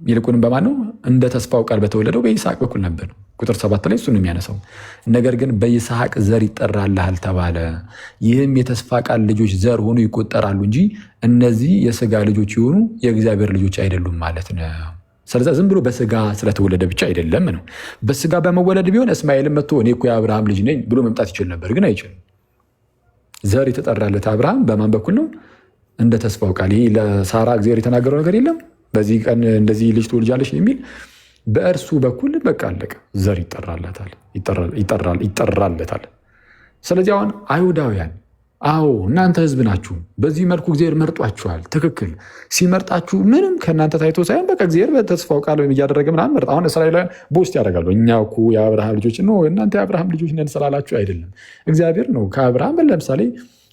S1: ይልቁንም በማን ነው? እንደ ተስፋው ቃል በተወለደው በይስሐቅ በኩል ነበር። ቁጥር 7 ላይ እሱን የሚያነሳው ነገር ግን በይስሐቅ ዘር ይጠራልሃል ተባለ። ይህም የተስፋ ቃል ልጆች ዘር ሆኑ ይቆጠራሉ እንጂ እነዚህ የስጋ ልጆች የሆኑ የእግዚአብሔር ልጆች አይደሉም ማለት ነው። ስለዚህ ዝም ብሎ በስጋ ስለተወለደ ብቻ አይደለም ነው። በስጋ በመወለድ ቢሆን እስማኤልን መጥቶ እኔ እኮ የአብርሃም ልጅ ነኝ ብሎ መምጣት ይችል ነበር፣ ግን አይችልም። ዘር የተጠራለት አብርሃም በማን በኩል ነው? እንደ ተስፋው ቃል። ይህ ለሳራ እግዚአብሔር የተናገረው ነገር የለም በዚህ ቀን እንደዚህ ልጅ ትወልጃለሽ የሚል በእርሱ በኩል በቃ አለቀ። ዘር ይጠራለታል። ስለዚህ አሁን አይሁዳውያን አዎ እናንተ ሕዝብ ናችሁ፣ በዚህ መልኩ እግዚአብሔር መርጧችኋል። ትክክል። ሲመርጣችሁ ምንም ከእናንተ ታይቶ ሳይሆን በቃ እግዚአብሔር በተስፋው ቃል እያደረገ ምናምን መርጥ። አሁን እስራኤላውያን ቦስት ያደርጋሉ። እኛ እኮ የአብርሃም ልጆች ነው፣ እናንተ የአብርሃም ልጆች ነን ስላላችሁ አይደለም። እግዚአብሔር ነው ከአብርሃም ለምሳሌ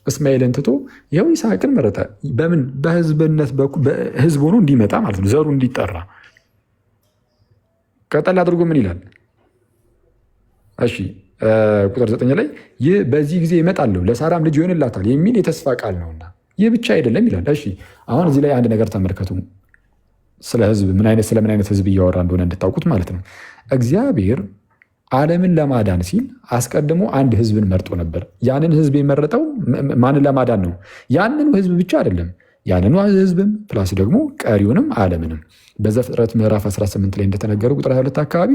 S1: እስማኤልን ትቶ ይኸው ይስሐቅን መረጠ። በምን? በሕዝብነት በኩል ሕዝብ ሆኖ እንዲመጣ ማለት ነው፣ ዘሩ እንዲጠራ። ቀጠል አድርጎ ምን ይላል? እሺ ቁጥር 9 ላይ ይህ በዚህ ጊዜ ይመጣለሁ ለሳራም ልጅ ይሆንላታል የሚል የተስፋ ቃል ነውና ይህ ብቻ አይደለም ይላል። እሺ አሁን እዚህ ላይ አንድ ነገር ተመልከቱ። ስለ ሕዝብ ስለምን አይነት ሕዝብ እያወራ እንደሆነ እንድታውቁት ማለት ነው። እግዚአብሔር ዓለምን ለማዳን ሲል አስቀድሞ አንድ ሕዝብን መርጦ ነበር። ያንን ሕዝብ የመረጠው ማንን ለማዳን ነው? ያንኑ ሕዝብ ብቻ አይደለም፣ ያንኑ ሕዝብም ፕላስ ደግሞ ቀሪውንም ዓለምንም። በዘፍጥረት ምዕራፍ 18 ላይ እንደተነገረው ቁጥር 22 አካባቢ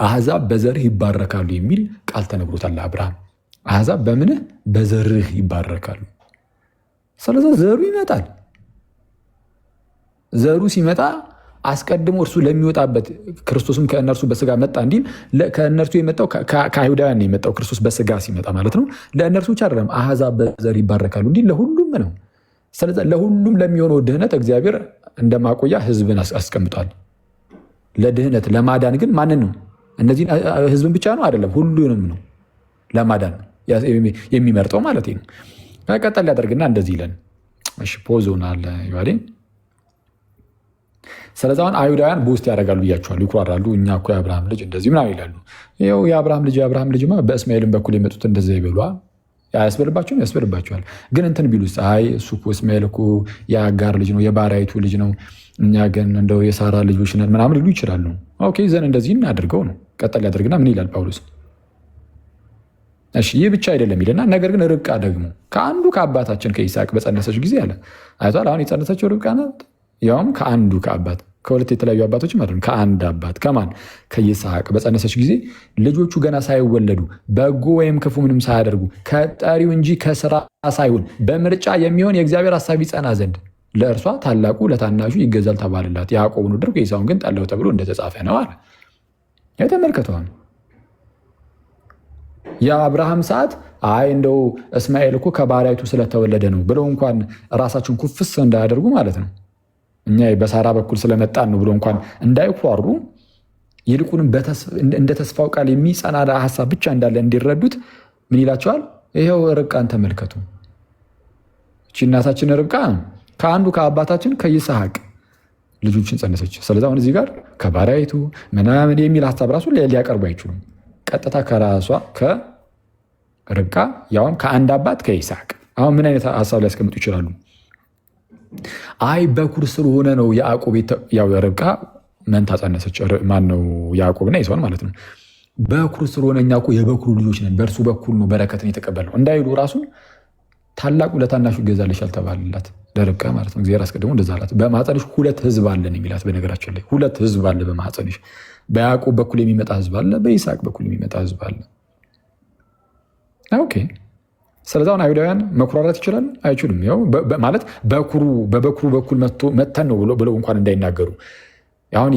S1: አሕዛብ በዘርህ ይባረካሉ የሚል ቃል ተነግሮታል ለአብርሃም። አሕዛብ በምንህ? በዘርህ ይባረካሉ። ስለዚህ ዘሩ ይመጣል። ዘሩ ሲመጣ አስቀድሞ እርሱ ለሚወጣበት ክርስቶስም ከእነርሱ በስጋ መጣ እንዲል ከእነርሱ የመጣው ከአይሁዳውያን የመጣው ክርስቶስ በስጋ ሲመጣ ማለት ነው። ለእነርሱ ብቻ አይደለም አሕዛብ በዘር ይባረካሉ እንዲል ለሁሉም ነው። ስለዚህ ለሁሉም ለሚሆነው ድህነት እግዚአብሔር እንደማቆያ ሕዝብን አስቀምጧል። ለድህነት ለማዳን ግን ማንን ነው? እነዚህን ሕዝብን ብቻ ነው አይደለም፣ ሁሉንም ነው ለማዳን የሚመርጠው ማለት ነው። ቀጠል ሊያደርግና እንደዚህ ይለን ፖዞናል ይባሌ። ስለዚህ አሁን አይሁዳውያን ቦስት ያደርጋሉ ብያቸዋል፣ ይኩራራሉ። እኛ እኮ የአብርሃም ልጅ እንደዚህ ምናምን ይላሉ። ይኸው የአብርሃም ልጅማ በእስማኤልም በኩል የመጡት እንደዚ ይበሏ ያስበልባቸውም ያስበልባቸዋል። ግን እንትን ቢሉስ አይ እሱ እኮ እስማኤል እኮ የአጋር ልጅ ነው የባሪያይቱ ልጅ ነው፣ እኛ ግን እንደው የሳራ ልጆች ነን ምናምን ሊሉ ይችላሉ። ኦኬ ዘን እንደዚህ እናድርገው ነው። ቀጠል ያደርግና ምን ይላል ጳውሎስ? እሺ ይህ ብቻ አይደለም ይልና ነገር ግን ርብቃ ደግሞ ከአንዱ ከአባታችን ከይስሐቅ በጸነሰች ጊዜ አለ። አይቷል። አሁን የጸነሰችው ርብቃ ናት፣ ያውም ከአንዱ ከአባት ከሁለት የተለያዩ አባቶች ማለት ነው። ከአንድ አባት ከማን? ከይስሐቅ በጸነሰች ጊዜ ልጆቹ ገና ሳይወለዱ በጎ ወይም ክፉ ምንም ሳያደርጉ ከጠሪው እንጂ ከስራ ሳይሆን በምርጫ የሚሆን የእግዚአብሔር ሐሳብ ይጸና ዘንድ ለእርሷ ታላቁ ለታናሹ ይገዛል ተባለላት። ያዕቆብን ወደድኩ ኤሳውን ግን ጠላሁ ተብሎ እንደተጻፈ ነው አለ። የተመልከተዋል የአብርሃም ሰዓት አይ እንደው እስማኤል እኮ ከባሪያይቱ ስለተወለደ ነው ብለው እንኳን ራሳቸውን ኩፍስ እንዳያደርጉ ማለት ነው። እኛ በሳራ በኩል ስለመጣን ነው ብሎ እንኳን እንዳይኳሩ፣ ይልቁንም እንደ ተስፋው ቃል የሚጸና ሀሳብ ብቻ እንዳለ እንዲረዱት ምን ይላቸዋል? ይኸው ርብቃን ተመልከቱ። እቺ እናታችን ርብቃ ከአንዱ ከአባታችን ከይስሐቅ ልጆችን ጸነሰች። ስለዚህ አሁን እዚህ ጋር ከባሪያይቱ ምናምን የሚል ሀሳብ ራሱ ሊያቀርቡ አይችሉም። ቀጥታ ከራሷ ከርብቃ ያውም ከአንድ አባት ከይስሐቅ። አሁን ምን አይነት ሀሳብ ሊያስቀምጡ ይችላሉ? አይ በኩር ስለሆነ ነው ያዕቆብ ያው ርብቃ መንታ ጸነሰች። ማነው? ያዕቆብና ኤሳውን ማለት ነው። በኩር ስለሆነ እኛ እኮ የበኩሩ ልጆች ነን፣ በእርሱ በኩል ነው በረከትን የተቀበልነው እንዳይሉ ራሱ ታላቁ ለታናሹ ይገዛልሻል ተባለላት ለርብቃ ማለት ነው። እግዚአብሔር አስቀድሞ እንደዛ አላት። በማኅፀንሽ ሁለት ሕዝብ አለን የሚላት በነገራችን ላይ ሁለት ሕዝብ አለ በማኅፀንሽ። በያዕቆብ በኩል የሚመጣ ሕዝብ አለ፣ በይስሐቅ በኩል የሚመጣ ሕዝብ አለ። ኦኬ። ስለዚህ አሁን አይሁዳውያን መኩራራት ይችላሉ? አይችሉም። ያው ማለት በበኩሩ በኩል መተን ነው ብለው እንኳን እንዳይናገሩ አሁን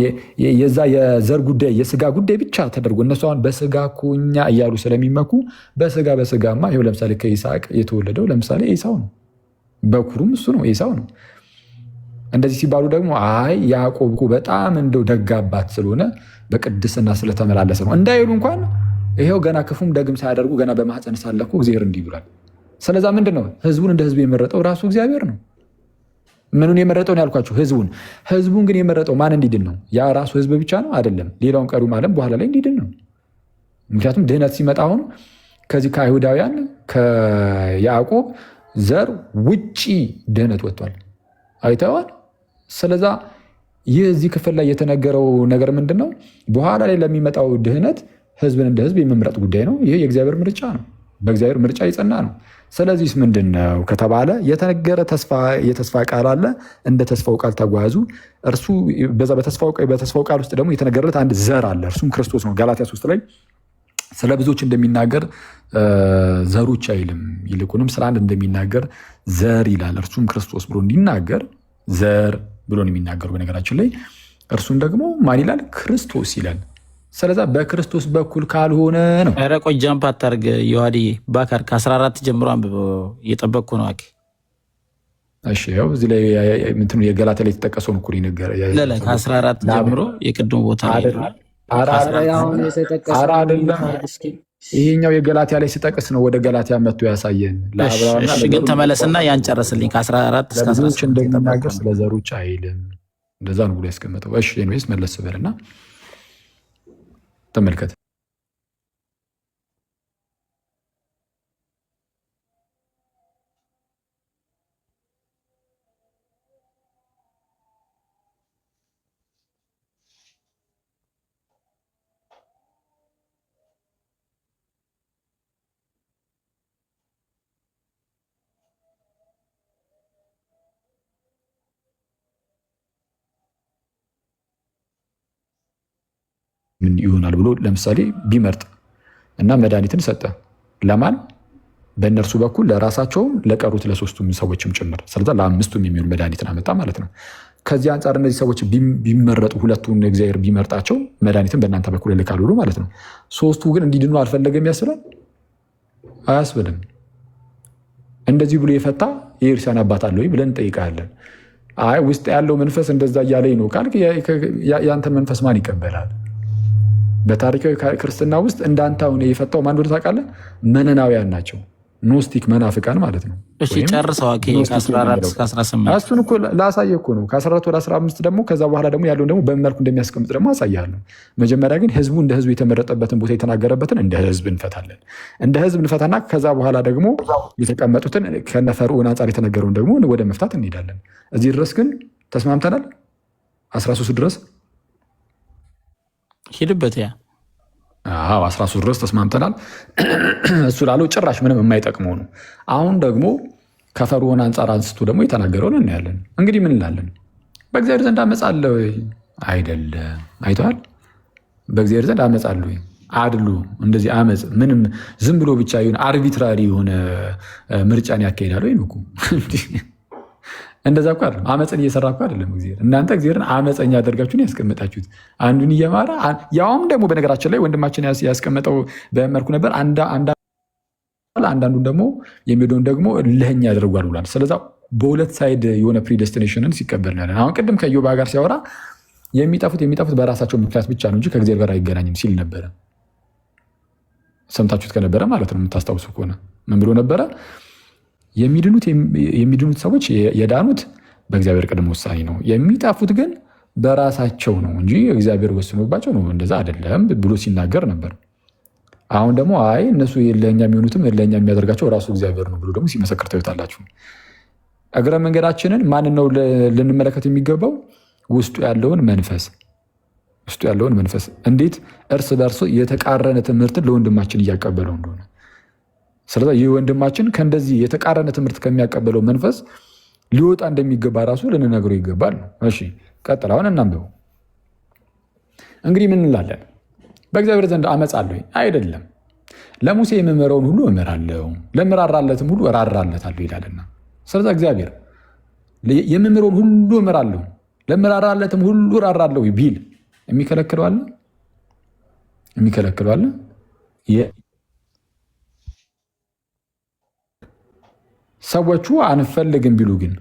S1: የዛ የዘር ጉዳይ የስጋ ጉዳይ ብቻ ተደርጎ እነሱ አሁን በስጋ እኮ እኛ እያሉ ስለሚመኩ በስጋማ ይኸው ለምሳሌ ከይስሐቅ የተወለደው ለምሳሌ ኤሳው ነው፣ በኩሩም እሱ ነው፣ ኤሳው ነው። እንደዚህ ሲባሉ ደግሞ አይ ያዕቆብ እኮ በጣም እንደው ደግ አባት ስለሆነ በቅድስና ስለተመላለሰ ነው እንዳይሉ እንኳን ይሄው ገና ክፉም ደግም ሳያደርጉ ገና በማኅፀን ሳለ እኮ እግዚአብሔር እንዲህ ብሏል። ስለዛ ምንድን ነው ህዝቡን እንደ ህዝብ የመረጠው ራሱ እግዚአብሔር ነው። ምኑን የመረጠው ነው ያልኳቸው? ህዝቡን ግን የመረጠው ማን እንዲድን ነው? ያ ራሱ ህዝብ ብቻ ነው አይደለም፣ ሌላውን ቀሪው ዓለም በኋላ ላይ እንዲድን ነው። ምክንያቱም ድህነት ሲመጣ አሁን ከዚህ ከአይሁዳውያን ከያዕቆብ ዘር ውጪ ድህነት ወጥቷል። አይተዋል። ስለዛ ይህ እዚህ ክፍል ላይ የተነገረው ነገር ምንድን ነው? በኋላ ላይ ለሚመጣው ድህነት ህዝብን እንደ ህዝብ የመምረጥ ጉዳይ ነው። ይህ የእግዚአብሔር ምርጫ ነው። በእግዚአብሔር ምርጫ የጸና ነው። ስለዚህ ምንድን ነው ከተባለ የተነገረ የተስፋ ቃል አለ። እንደ ተስፋው ቃል ተጓዙ። እርሱ በዛ በተስፋው ቃል ውስጥ ደግሞ የተነገረለት አንድ ዘር አለ፣ እርሱም ክርስቶስ ነው። ጋላትያ 3 ላይ ስለ ብዙዎች እንደሚናገር ዘሮች አይልም፣ ይልቁንም ስለ አንድ እንደሚናገር ዘር ይላል። እርሱም ክርስቶስ ብሎ እንዲናገር ዘር ብሎ ነው የሚናገሩ። በነገራችን ላይ እርሱን ደግሞ ማን ይላል? ክርስቶስ ይላል። ስለዛ በክርስቶስ በኩል ካልሆነ ነው።
S2: ኧረ ቆይ ጃምፕ አታርግ ዮሐዴ ባካር ከ14 ጀምሮ አንብቦ እየጠበቅኩ ነው። አኬ
S1: እሺ፣ ያው እዚህ ላይ ምንድነው የገላትያ ላይ የተጠቀሰውን እኮ ነገር
S2: ከ14 ጀምሮ የቅድሙ ቦታ
S1: ይሄኛው የገላትያ ላይ ሲጠቅስ ነው ወደ ገላትያ መጥቶ ያሳየን።
S2: እሺ፣ ግን ተመለስና ያን ጨርስልኝ። ከ14 እስከ 16
S1: እንደሚናገር ስለ ዘሮች አይልም። እንደዛ ነው ብሎ ያስቀመጠው። እሺ፣ ኤኒዌይስ መለስ በልና ተመልከት። ምን ይሆናል ብሎ ለምሳሌ ቢመርጥ እና መድኃኒትን ሰጠ ለማን? በእነርሱ በኩል ለራሳቸውም ለቀሩት ለሶስቱም ሰዎችም ጭምር። ስለዚህ ለአምስቱም የሚሆን መድኃኒትን አመጣ ማለት ነው። ከዚህ አንጻር እነዚህ ሰዎች ቢመረጡ ሁለቱን እግዚአብሔር ቢመርጣቸው መድኃኒትን በእናንተ በኩል እልካለሁ ማለት ነው። ሶስቱ ግን እንዲድኑ አልፈለገም ያስብላል? አያስብልም። እንደዚህ ብሎ የፈታ የክርስቲያን አባት አለ ወይ ብለን እንጠይቃለን። አይ ውስጥ ያለው መንፈስ እንደዛ እያለኝ ነው ካልክ ያንተን መንፈስ ማን ይቀበላል? በታሪካዊ ክርስትና ውስጥ እንዳንተ አሁን የፈታው ማን እንደሆነ ታውቃለህ? መነናውያን ናቸው። ኖስቲክ መናፍቃን ማለት ነው።
S2: እሺ ጨርሰው ከ14 እስከ 18
S1: እሱን እኮ ላሳየህ እኮ ነው። ከ14 ወደ 15 ደግሞ ከዛ በኋላ ደግሞ ያለውን ደግሞ በምን መልኩ እንደሚያስቀምጥ ደግሞ አሳያለሁ። መጀመሪያ ግን ህዝቡ እንደ ህዝቡ የተመረጠበትን ቦታ የተናገረበትን እንደ ህዝብ እንፈታለን። እንደ ህዝብ እንፈታና ከዛ በኋላ ደግሞ የተቀመጡትን ከነፈርዖን አንጻር የተነገረውን ደግሞ ወደ መፍታት እንሄዳለን። እዚህ ድረስ ግን ተስማምተናል። 13 ድረስ
S2: ሂድበት። ያ
S1: 13 ድረስ ተስማምተናል። እሱ ላለው ጭራሽ ምንም የማይጠቅመው ነው። አሁን ደግሞ ከፈርዖን አንጻር አንስቶ ደግሞ የተናገረውን እናያለን። እንግዲህ ምን እንላለን? በእግዚአብሔር ዘንድ አመፅ አለ ወይ? አይደለም። አይተዋል። በእግዚአብሔር ዘንድ አመፅ አለ ወይ? አድሉ እንደዚህ አመፅ ምንም ዝም ብሎ ብቻ ይሁን አርቢትራሪ የሆነ ምርጫን ያካሄዳል ወይ? እንደዛ እኮ አይደለም። አመፅን እየሰራ እኮ አይደለም እግዚአብሔር። እናንተ እግዚአብሔርን አመፀኛ አደርጋችሁን ያስቀመጣችሁት፣ አንዱን እየማረ ያውም ደግሞ በነገራችን ላይ ወንድማችን ያስቀመጠው በመልኩ ነበር። አንዳንዱን ደግሞ የሚሄደውን ደግሞ ለኛ ያደርጓል ብሏል። ስለዛ በሁለት ሳይድ የሆነ ፕሪደስቲኔሽንን ሲቀበል ያለን። አሁን ቅድም ከኢዮብ ጋር ሲያወራ የሚጠፉት በራሳቸው ምክንያት ብቻ ነው እንጂ ከእግዚአብሔር ጋር አይገናኝም ሲል ነበረ። ሰምታችሁት ከነበረ ማለት ነው። የምታስታውሱ ከሆነ ምን ብሎ ነበረ? የሚድኑት ሰዎች የዳኑት በእግዚአብሔር ቅድመ ውሳኔ ነው፣ የሚጠፉት ግን በራሳቸው ነው እንጂ እግዚአብሔር ወስኖባቸው ነው፣ እንደዛ አይደለም ብሎ ሲናገር ነበር። አሁን ደግሞ አይ እነሱ ለእኛ የሚሆኑትም ለእኛ የሚያደርጋቸው ራሱ እግዚአብሔር ነው ብሎ ደግሞ ሲመሰክር ታዩታላችሁ። እግረ መንገዳችንን ማንን ነው ልንመለከት የሚገባው? ውስጡ ያለውን መንፈስ እንዴት እርስ በርሱ የተቃረነ ትምህርትን ለወንድማችን እያቀበለው እንደሆነ። ስለዚህ ይህ ወንድማችን ከእንደዚህ የተቃረነ ትምህርት ከሚያቀበለው መንፈስ ሊወጣ እንደሚገባ ራሱ ልንነግረው ይገባል። እሺ ቀጥል። አሁን እናንብበው። እንግዲህ ምን እንላለን? በእግዚአብሔር ዘንድ አመፅ አለ ወይ? አይደለም። ለሙሴ የምምረውን ሁሉ እምራለሁ፣ ለምራራለትም ሁሉ እራራለታለሁ ይላልና። ስለዚህ እግዚአብሔር የምምረውን ሁሉ እምራለሁ፣ ለምራራለትም ሁሉ እራራለሁ ቢል የሚከለክለዋል? ሰዎቹ አንፈልግም ቢሉ ግን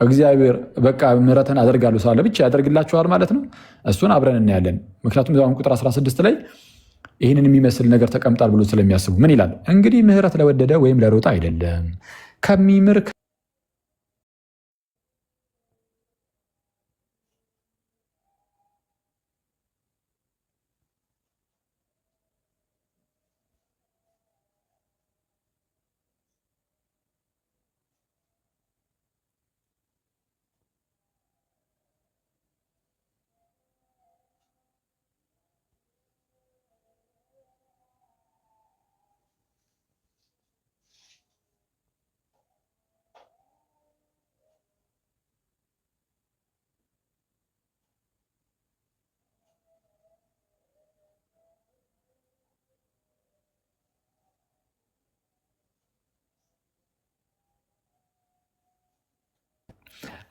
S1: እግዚአብሔር በቃ ምሕረትን አደርጋለሁ ስላለ ብቻ ያደርግላቸዋል ማለት ነው። እሱን አብረን እናያለን። ምክንያቱም አሁን ቁጥር 16 ላይ ይህንን የሚመስል ነገር ተቀምጣል ብሎ ስለሚያስቡ ምን ይላል? እንግዲህ ምሕረት ለወደደ ወይም ለሮጠ አይደለም ከሚምር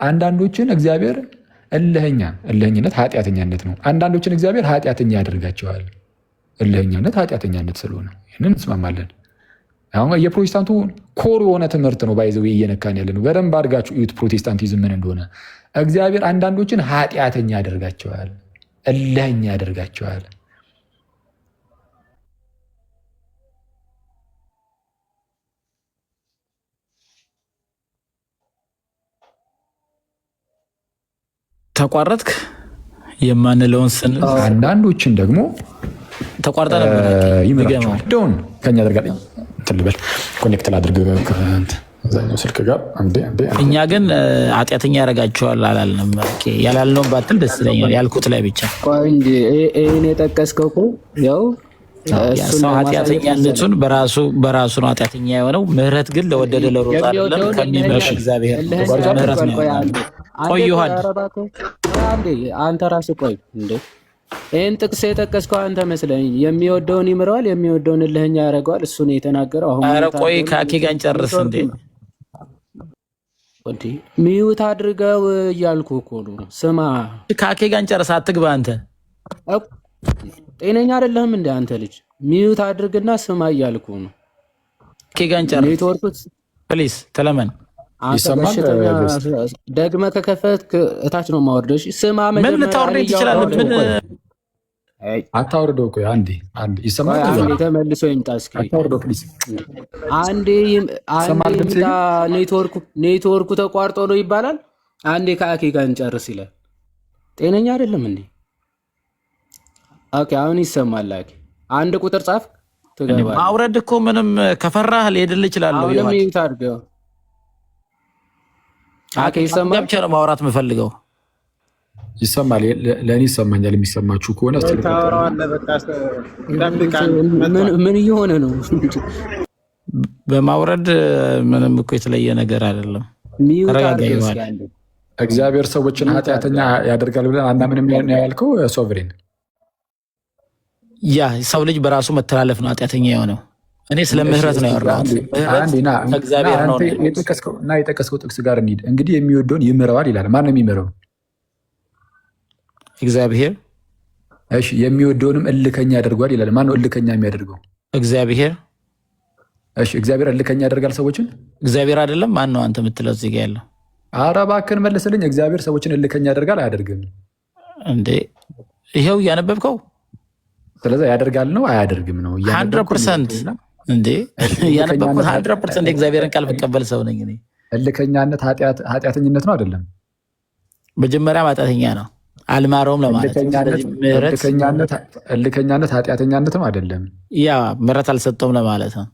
S1: አንዳንዶችን እግዚአብሔር እልህኝነት ኃጢአተኛነት ነው። አንዳንዶችን እግዚአብሔር ኃጢአተኛ ያደርጋቸዋል። እልህኛነት ኃጢአተኛነት ስለሆነ ይህንን እንስማማለን። አሁን የፕሮቴስታንቱ ኮር የሆነ ትምህርት ነው ባይዘው እየነካን ያለ ነው። በደንብ አድርጋችሁ እዩት ፕሮቴስታንቲዝም ምን እንደሆነ። እግዚአብሔር አንዳንዶችን ኃጢአተኛ ያደርጋቸዋል፣ እልህኛ ያደርጋቸዋል።
S2: ተቋረጥክ የማንለውን ስንል
S1: አንዳንዶችን ደግሞ
S2: ተቋርጠ ነበር
S1: ይመራቸዋል። ደውን ከኛ ያደርጋል። ትልበል ኮኔክት ላድርግ ከዛኛው ስልክ ጋር
S2: እኛ ግን ኃጢአተኛ ያደርጋቸዋል አላልንም። ያላልነው ባትል ደስ ይለኛል። ያልኩት ላይ ብቻ
S3: ይህን የጠቀስከው እኮ ያው
S2: ሰው ኃጢአተኛነቱን በራሱ ነው ኃጢአተኛ የሆነው። ምህረት ግን ለወደደ ለሮጣ አይደለም ከሚመሽ እግዚአብሔር ምህረት ነው። ቆይ ዮሐድ
S3: አንተ ራስህ ቆይ እንዴ ይህን ጥቅስ የጠቀስከው አንተ መስለኝ። የሚወደውን ይምረዋል፣ የሚወደውን እልህኛ ያደርገዋል። እሱ ነው የተናገረው። አሁን
S2: ኧረ ቆይ ከአኬ ጋር እንጨርስ እንዴ።
S3: ሚዩት አድርገው እያልኩ እኮ ነው። ስማ
S2: ከአኬ ጋር እንጨርስ። አትግባ አንተ።
S3: ጤነኛ አይደለህም እንደ አንተ ልጅ። ሚዩት አድርግና ስማ እያልኩ ነው።
S2: አኬ ጋር እንጨርስ
S3: ኔትወርኩት
S2: ፕሊዝ። ተለመን
S3: ደግመህ ከከፈትክ እታች ነው የማወርደው። ስማ
S2: ምን ልታወርደኝ ትችላለህ? ምን
S1: አታወርደው። ቆይ አንዴ ይሰማል።
S3: ተመልሶ ይምጣ እስኪ።
S1: አታወርደው ፕሊዝ።
S3: አንዴ ይምጣ። ኔትወርኩ ተቋርጦ ነው ይባላል። አንዴ ከአኬ ጋር እንጨርስ ይላል። ጤነኛ አይደለም እንዴ? ኦኬ አሁን ይሰማል። አኬ አንድ ቁጥር ጻፍ ትገባለህ።
S2: ማውረድ እኮ ምንም ከፈራህ ልሄድልህ እችላለሁ።
S3: አሁንም ሚዩት አድርገው። አኬ ይሰማል።
S2: ብቻ ነው ማውራት የምፈልገው።
S1: ይሰማል። ለእኔ ይሰማኛል። የሚሰማችሁ ከሆነ
S3: ምን እየሆነ ነው?
S2: በማውረድ ምንም እኮ የተለየ ነገር አይደለም።
S1: እግዚአብሔር ሰዎችን ኃጢአተኛ ያደርጋል ብለን አናምንም ነው ያልከው ሶቨሬን።
S2: ያ ሰው ልጅ በራሱ መተላለፍ ነው ኃጢአተኛ የሆነው። እኔ ስለ ምህረት ነው ያወራሁት። እግዚአብሔር ነው
S1: እና የጠቀስከው ጥቅስ ጋር እንሂድ። እንግዲህ የሚወደውን ይምረዋል ይላል። ማን ነው የሚምረው?
S2: እግዚአብሔር።
S1: እሺ የሚወደውንም እልከኛ ያደርገዋል ይላል። ማን ነው እልከኛ የሚያደርገው?
S2: እግዚአብሔር።
S1: እሺ እግዚአብሔር እልከኛ ያደርጋል ሰዎችን?
S2: እግዚአብሔር አይደለም። ማን ነው አንተ የምትለው እዚህ ጋ ያለው?
S1: ኧረ እባክህን መልስልኝ። እግዚአብሔር ሰዎችን እልከኛ ያደርጋል አያደርግም
S2: እንዴ? ይኸው እያነበብከው።
S1: ስለዚህ ያደርጋል ነው አያደርግም ነው?
S2: 100% እንዴ እያነበብኩት 100% የእግዚአብሔርን ቃል ብቀበል ሰው ነኝ እኔ።
S1: እልከኛነት ኃጢአተኝነት ነው አይደለም?
S2: መጀመሪያም ኃጢአተኛ ነው አልማረውም ለማለት።
S1: እልከኛነት ኃጢአተኛነት ነው አይደለም?
S2: ያ ምህረት አልሰጠውም ለማለት ነው።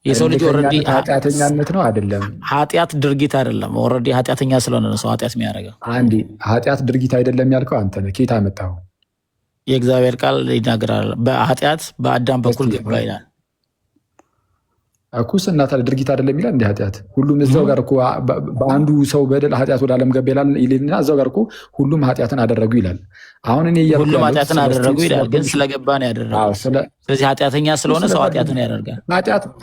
S2: የሰው ልጅ ኦልሬዲ
S1: ኃጢአተኛነት ነው አይደለም?
S2: ኃጢአት ድርጊት አይደለም። ኦልሬዲ ኃጢአተኛ ስለሆነ ነው ሰው ኃጢአት የሚያደርገው።
S1: አንዴ ኃጢአት ድርጊት አይደለም ያልከው አንተ ነህ። ኬት አመጣኸው?
S2: የእግዚአብሔር ቃል ይናገራል። በኃጢአት በአዳም በኩል ገባ ይላል
S1: እኮ። እና ታዲያ ድርጊት አይደለም ይላል እንደ ኃጢአት ሁሉም እዛው ጋር እኮ በአንዱ ሰው በደል ኃጢአት ወደ ዓለም ገባ ይላልና እዛው ጋር እኮ ሁሉም ኃጢአትን አደረጉ ይላል። አሁን እኔ
S2: ሁሉም ኃጢአትን አደረጉ ይላል፣ ግን ስለገባ ነው ያደረገው። ስለዚህ ኃጢአተኛ ስለሆነ ሰው ኃጢአትን ያደርጋል።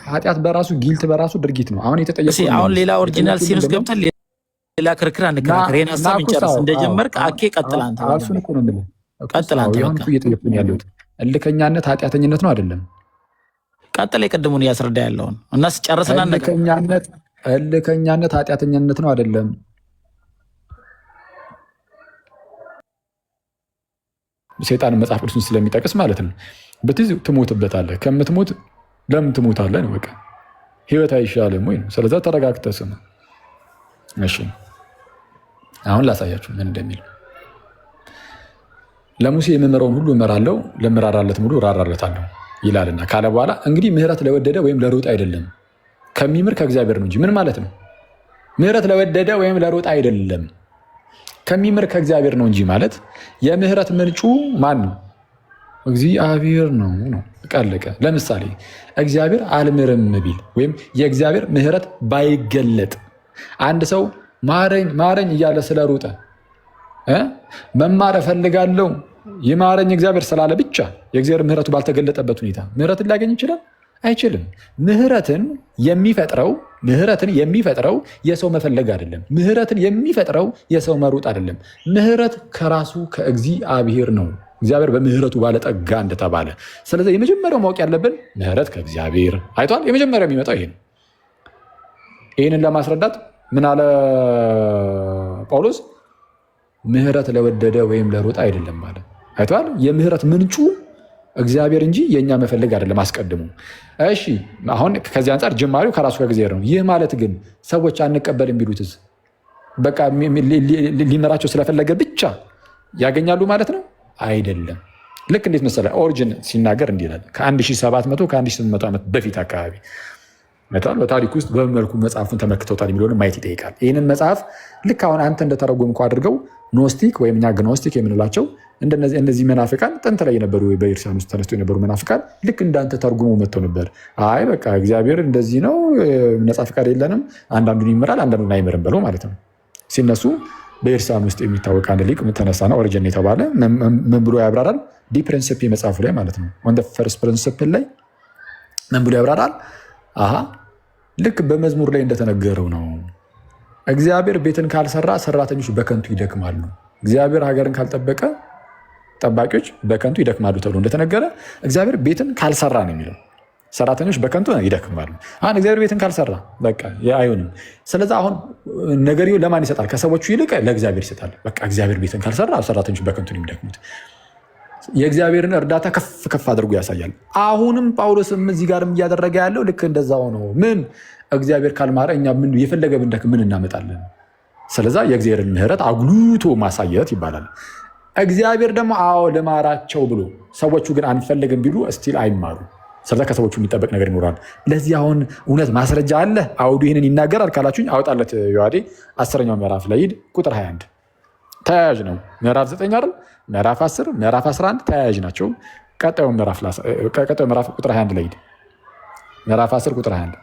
S1: ኃጢአት በራሱ ጊልት በራሱ ድርጊት ነው። አሁን የተጠየቀው
S2: አሁን ሌላ ኦሪጂናል ሲን ውስጥ ገብተን ሌላ ክርክር አንከራከር። ይሄን ሀሳብ እንጨርስ። እንደጀመርክ አኬ ቀጥል አንተ።
S1: እሱን እኮ ነው የምልህ።
S2: ቀጥል አንተ።
S1: በቃ እየጠየኩኝ ያለሁት እልከኛነት ኃጢአተኝነት ነው አይደለም?
S2: ቀጥል። የቅድሙን እያስረዳ ያለውን እና ስጨርስና
S1: እልከኛነት ኃጢአተኝነት ነው አይደለም? ሰይጣን መጽሐፍ ቅዱስን ስለሚጠቅስ ማለት ነው። በትዝ ትሞትበታለህ። ከምትሞት ለምን ትሞታለህ ነው በቃ። ህይወት አይሻልም ወይ ነው። ስለዛ ተረጋግተህ ስማ። እሺ አሁን ላሳያችሁ ምን እንደሚል። ለሙሴ የምምረውን ሁሉ እመራለሁ፣ ለምራራለት ሙሉ እራራለታለሁ ይላልና ካለ በኋላ እንግዲህ ምህረት ለወደደ ወይም ለሮጥ አይደለም፣ ከሚምር ከእግዚአብሔር ነው እንጂ። ምን ማለት ነው? ምህረት ለወደደ ወይም ለሮጥ አይደለም፣ ከሚምር ከእግዚአብሔር ነው እንጂ ማለት የምህረት ምንጩ ማን ነው? እግዚአብሔር ነው ነው ቃለቀ። ለምሳሌ እግዚአብሔር አልምርም ቢል ወይም የእግዚአብሔር ምህረት ባይገለጥ አንድ ሰው ማረኝ ማረኝ እያለ ስለሮጠ መማር እፈልጋለሁ ይማረኝ እግዚአብሔር ስላለ ብቻ የእግዚአብሔር ምህረቱ ባልተገለጠበት ሁኔታ ምህረትን ሊያገኝ ይችላል? አይችልም። ምህረትን የሚፈጥረው የሰው መፈለግ አይደለም። ምህረትን የሚፈጥረው የሰው መሮጥ አይደለም። ምህረት ከራሱ ከእግዚአብሔር ነው። እግዚአብሔር በምህረቱ ባለጠጋ እንደተባለ። ስለዚህ የመጀመሪያው ማወቅ ያለብን ምህረት ከእግዚአብሔር አይቷል። የመጀመሪያው የሚመጣው ይሄ ነው። ይህንን ለማስረዳት ምን አለ ጳውሎስ? ምህረት ለወደደ ወይም ለሮጥ አይደለም ማለት አይቷል። የምህረት ምንጩ እግዚአብሔር እንጂ የእኛ መፈለግ አይደለም አስቀድሞ። እሺ አሁን ከዚህ አንጻር ጅማሬው ከራሱ ከእግዚአብሔር ነው። ይህ ማለት ግን ሰዎች አንቀበል የሚሉትስ በቃ ሊመራቸው ስለፈለገ ብቻ ያገኛሉ ማለት ነው? አይደለም። ልክ እንዴት መሰለህ? ኦሪጅን ሲናገር እንዲህ ይላል። ከ1700 ከ1800 ዓመት በፊት አካባቢ በታሪክ ውስጥ በመልኩ መጽሐፉን ተመልክተውታል የሚለውን ማየት ይጠይቃል። ይህንን መጽሐፍ ልክ አሁን አንተ እንደተረጎምከው አድርገው ኖስቲክ ወይም እኛ ግኖስቲክ የምንላቸው እነዚህ መናፍቃን ጥንት ላይ የነበሩ በኤርሲያን ውስጥ ተነስቶ የነበሩ መናፍቃን ልክ እንዳንተ ተርጉሞ መጥተው ነበር። አይ በቃ እግዚአብሔር እንደዚህ ነው፣ ነፃ ፍቃድ የለንም፣ አንዳንዱን ይምራል አንዳንዱን አይምርም ብለው ማለት ነው። ሲነሱ በኤርሳን ውስጥ የሚታወቅ አንድ ሊቅ ተነሳና ኦሪጅን የተባለ ምን ብሎ ያብራራል? ዲ ፕሪንሲፕ መጽሐፉ ላይ ማለት ነው። ወን ፈርስት ፕሪንሲፕል ላይ ምን ብሎ ያብራራል? ልክ በመዝሙር ላይ እንደተነገረው ነው። እግዚአብሔር ቤትን ካልሰራ ሰራተኞች በከንቱ ይደክማሉ። እግዚአብሔር ሀገርን ካልጠበቀ ጠባቂዎች በከንቱ ይደክማሉ ተብሎ እንደተነገረ እግዚአብሔር ቤትን ካልሰራ ነው የሚለው። ሰራተኞች በከንቱ ይደክማሉ። አሁን እግዚአብሔር ቤትን ካልሰራ በቃ አይሆንም። ስለዚህ አሁን ነገርየው ለማን ይሰጣል? ከሰዎቹ ይልቅ ለእግዚአብሔር ይሰጣል። በቃ እግዚአብሔር ቤትን ካልሰራ ሰራተኞች በከንቱ ነው የሚደክሙት። የእግዚአብሔርን እርዳታ ከፍ ከፍ አድርጎ ያሳያል። አሁንም ጳውሎስም እዚህ ጋርም እያደረገ ያለው ልክ እንደዛው ነው። ምን እግዚአብሔር ካልማረ እኛ የፈለገ ብንደክም ምን እናመጣለን? ስለዛ የእግዚአብሔርን ምሕረት አጉልቶ ማሳየት ይባላል። እግዚአብሔር ደግሞ አዎ ልማራቸው ብሎ ሰዎቹ ግን አንፈልግም ቢሉ እስቲል አይማሩ። ስለዛ ከሰዎቹ የሚጠበቅ ነገር ይኖራል። ለዚህ አሁን እውነት ማስረጃ አለ? አውዱ ይህንን ይናገራል ካላችሁኝ አውጣለት። ዮሐዴ 10ኛው ምዕራፍ ላይ ሂድ፣ ቁጥር 21 ተያያዥ ነው። ምዕራፍ 9 አይደል? ምዕራፍ 10 ምዕራፍ 11 ተያያዥ ናቸው። ቀጣዩ ምዕራፍ ቁጥር 21 ላይ ሂድ። ምዕራፍ 10 ቁጥር 21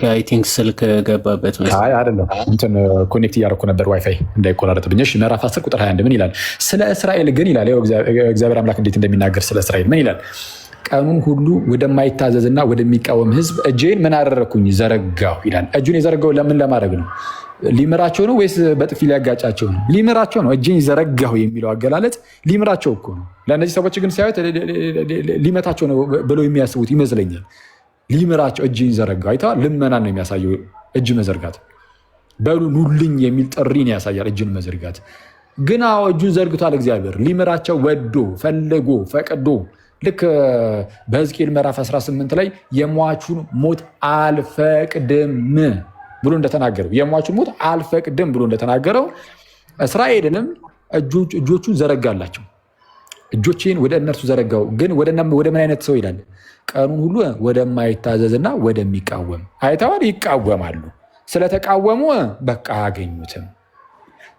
S3: አይ ቲንክ ስልክ ገባበት
S1: አይደለም። እንትን ኮኔክት እያደረኩ ነበር ዋይፋይ እንዳይቆራረጥብኝ። ምዕራፍ 10 ቁጥር 21 ምን ይላል? ስለ እስራኤል ግን ይላል። እግዚአብሔር አምላክ እንዴት እንደሚናገር ስለ እስራኤል ምን ይላል? ቀኑን ሁሉ ወደማይታዘዝና ወደሚቃወም ሕዝብ እጄን ምን አደረግኩኝ? ዘረጋሁ ይላል። እጁን የዘረጋው ለምን ለማድረግ ነው? ሊምራቸው ነው ወይስ በጥፊ ሊያጋጫቸው ነው? ሊምራቸው ነው። እጄን ዘረጋሁ የሚለው አገላለጥ ሊምራቸው እኮ ነው። ለእነዚህ ሰዎች ግን ሲያዩት ሊመታቸው ነው ብለው የሚያስቡት ይመስለኛል። ሊምራቸው እጅን ዘረጋ አይተዋል። ልመናን ነው የሚያሳየው እጅ መዘርጋት። በሉ ኑልኝ የሚል ጥሪን ያሳያል እጅን መዘርጋት። ግን እጁን ዘርግቷል እግዚአብሔር ሊምራቸው ወዶ ፈልጎ ፈቅዶ። ልክ በሕዝቅኤል ምዕራፍ 18 ላይ የሟቹን ሞት አልፈቅድም ብሎ እንደተናገረው የሟቹን ሞት አልፈቅድም ብሎ እንደተናገረው እስራኤልንም እጆቹን ዘረጋላቸው። እጆቼን ወደ እነርሱ ዘረጋው። ግን ወደ ምን አይነት ሰው ይላል? ቀኑን ሁሉ ወደማይታዘዝና ወደሚቃወም። አይተዋል፣ ይቃወማሉ። ስለተቃወሙ በቃ አያገኙትም።